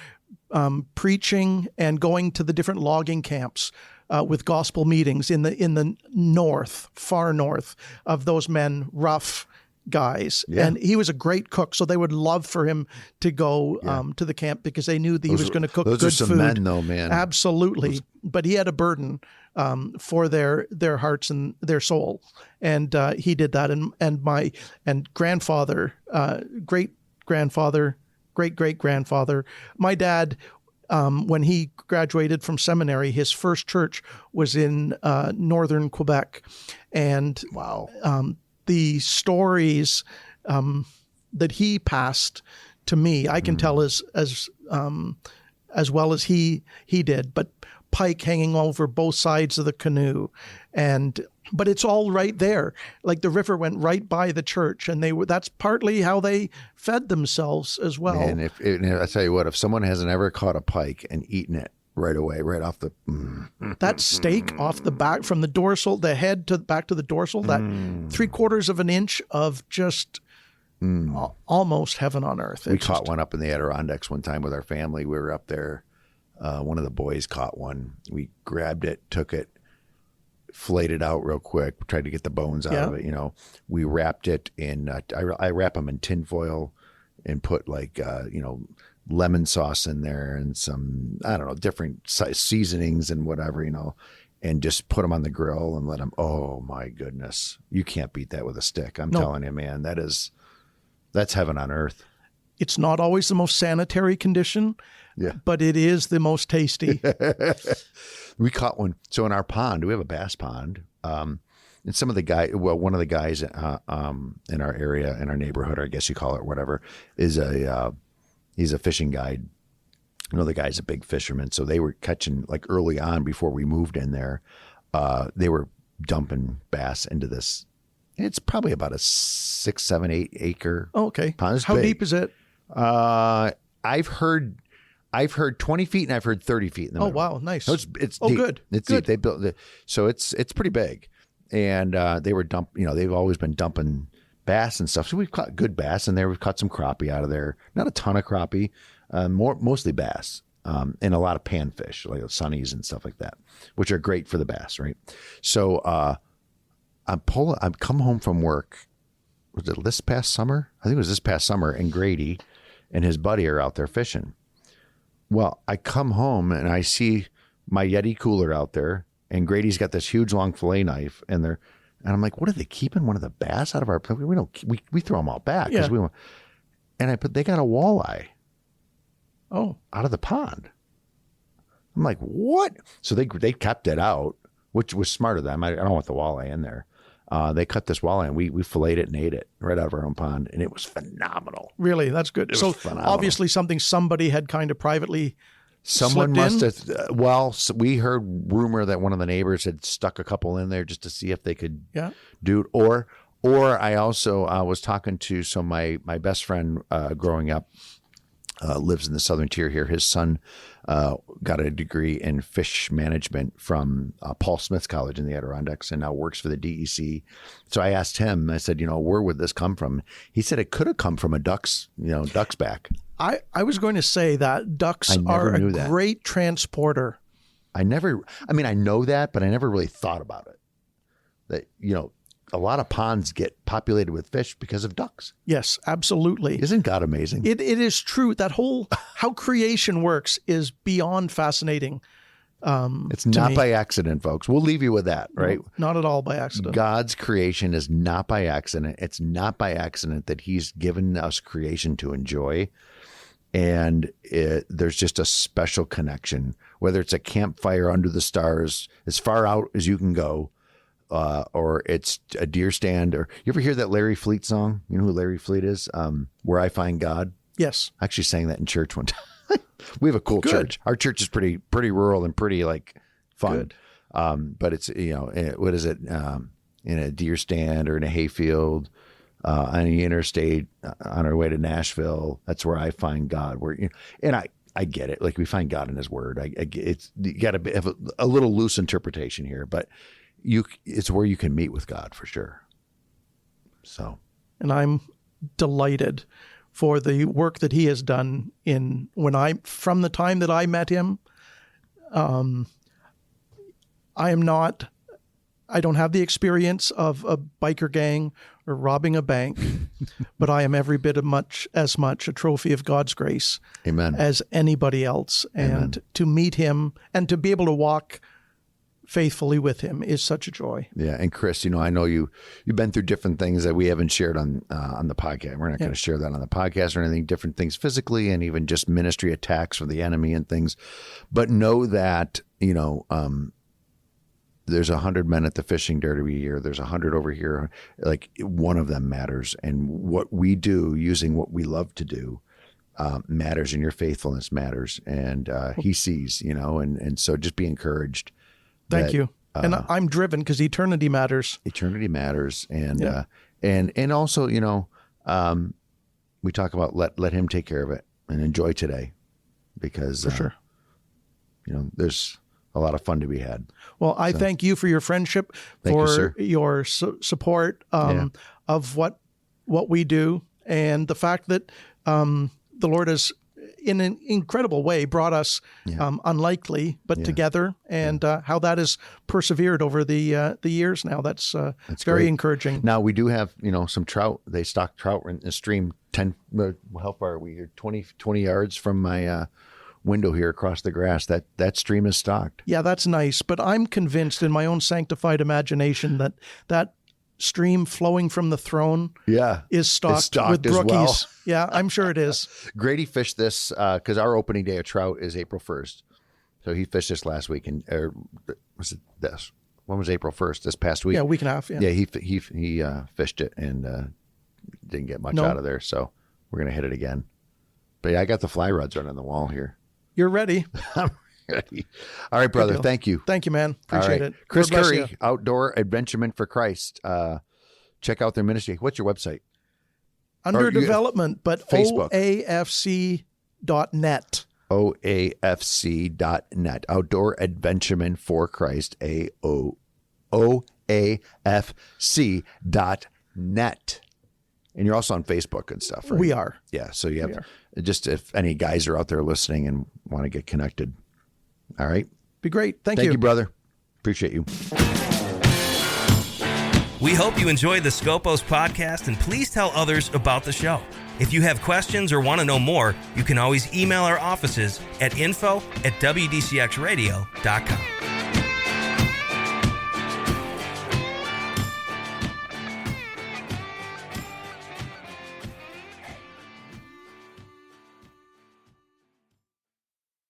preaching and going to the different logging camps with gospel meetings in the north, far north, of those men, rough guys, Yeah. and he was a great cook. So they would love for him to go to the camp because they knew that he was going to cook good food. Those are some men, though, man. Absolutely, but he had a burden for their hearts and their soul, and he did that. And my grandfather, great grandfather, great grandfather, my dad. When he graduated from seminary, his first church was in northern Quebec, and Wow. The stories that he passed to me, I can tell as well as he did. But pike hanging over both sides of the canoe, but it's all right there. Like the river went right by the church, and that's partly how they fed themselves as well. And I tell you what, if someone hasn't ever caught a pike and eaten it right away, right off the that steak off the back from the dorsal, the head back to the dorsal, that 3/4 of an inch of just almost heaven on earth. We caught one up in the Adirondacks one time with our family. We were up there. One of the boys caught one. We grabbed it, took it, flayed it out real quick, tried to get the bones out of it. We wrapped it in, I wrap them in tin foil and put lemon sauce in there and some, I don't know, different seasonings and whatever, and just put them on the grill and let them, oh my goodness. You can't beat that with a stick. I'm telling you, man, that's heaven on earth. It's not always the most sanitary condition, but it is the most tasty. We caught one. So in our pond, we have a bass pond. And one of the guys in our area, in our neighborhood, or I guess you call it, or whatever, he's a fishing guide. The guy's a big fisherman. So they were catching, like early on before we moved in there, they were dumping bass into this. It's probably about a 6, 7, 8 acre okay pond. It's How big. deep is it? I've heard 20 feet and I've heard 30 feet in the middle. Oh, wow. Nice. So it's oh, deep. good. It's good. deep. They built it. So it's pretty big. And they were they've always been dumping bass and stuff. So we've caught good bass in there. We've caught some crappie out of there. Not a ton of crappie, mostly bass. And a lot of panfish, like sunnies and stuff like that, which are great for the bass, right? So I've come home from work. Was it this past summer? I think it was this past summer, and Grady and his buddy are out there fishing. Well, I come home and I see my Yeti cooler out there, and Grady's got this huge long fillet knife, and I'm like, what are they keeping one of the bass out of our? We throw them all back because they got a walleye. Oh, out of the pond. I'm like, what? So they kept it out, which was smart of them. I don't want the walleye in there. They cut this walleye and we filleted it and ate it right out of our own pond, and it was phenomenal. Really? That's good. So obviously somebody had kind of privately Someone must have. We heard rumor that one of the neighbors had stuck a couple in there just to see if they could do it. Or I also was talking to my best friend growing up. Lives in the southern tier here. His son got a degree in fish management from Paul Smith's College in the Adirondacks and now works for the DEC. So I asked him, I said, where would this come from? He said it could have come from a duck's back. I was going to say that ducks are a great transporter. I know that, but I never really thought about it. That, a lot of ponds get populated with fish because of ducks. Yes, absolutely. Isn't God amazing? It is true. That whole how creation works is beyond fascinating. It's not by accident, folks. We'll leave you with that, right? No, not at all by accident. God's creation is not by accident. It's not by accident that he's given us creation to enjoy. And there's just a special connection, whether it's a campfire under the stars, as far out as you can go, or it's a deer stand. Or you ever hear that Larry Fleet song? You know who Larry Fleet is? Where I Find God. Yes. I actually sang that in church one time. We have a cool church. Our church is pretty rural and pretty fun. Good. But it's, what is it? In a deer stand or in a hayfield, on the interstate, on our way to Nashville. That's where I find God. And I get it. Like, we find God in his word. It's, you got to have a little loose interpretation here, but it's where you can meet with God for sure. So, and I'm delighted for the work that he has done from the time that I met him. I am not I don't have the experience of a biker gang or robbing a bank, but I am every bit as much a trophy of God's grace Amen. as anybody else. And Amen. to meet him and to be able to walk faithfully with him is such a joy. Yeah, and Chris, I know you've been through different things that we haven't shared on the podcast. We're not going to share that on the podcast or anything. Different things physically, and even just ministry attacks from the enemy and things. But know that there's 100 men at the fishing derby here. There's 100 over here. Like, one of them matters, and what we do, using what we love to do, matters, and your faithfulness matters. And he sees, and so just be encouraged. Thank you. And I'm driven because eternity matters. Eternity matters. And, and also, we talk about let him take care of it and enjoy today, because, For sure. There's a lot of fun to be had. Well, I thank you for your friendship, Thank you, for sir. your support of what we do, and the fact that the Lord has, in an incredible way, brought us unlikely but together, and how that has persevered over the years now. That's very great. encouraging. Now we do have, some trout. They stock trout in the stream 10, how far are we here? 20 yards from my window here across the grass. That stream is stocked. Yeah, that's nice. But I'm convinced in my own sanctified imagination that stream flowing from the throne is stocked with as brookies. well. Yeah, I'm sure it is. Grady fished this because our opening day of trout is April 1st. So he fished this last week. And was it this? When was April 1st? This past week? Yeah, a week and a half. Yeah, he fished it and didn't get much out of there. So we're going to hit it again. But yeah, I got the fly rods right on the wall here. You're ready. I'm ready. All right, brother. Thank you. Thank you, man. All Appreciate right. it. Chris God bless Curry, you. Outdoor Adventuremen for Christ. Check out their ministry. What's your website? Under development, but Facebook. OAFC.net. OAFC.net. Outdoor Adventuremen for Christ. OAFC.net. And you're also on Facebook and stuff, right? We are. Yeah. So you have, just if any guys are out there listening and want to get connected. All right. Be great. Thank Thank you, brother. Appreciate you. We hope you enjoyed the Scopos podcast, and please tell others about the show. If you have questions or want to know more, you can always email our offices at info@wdcxradio.com.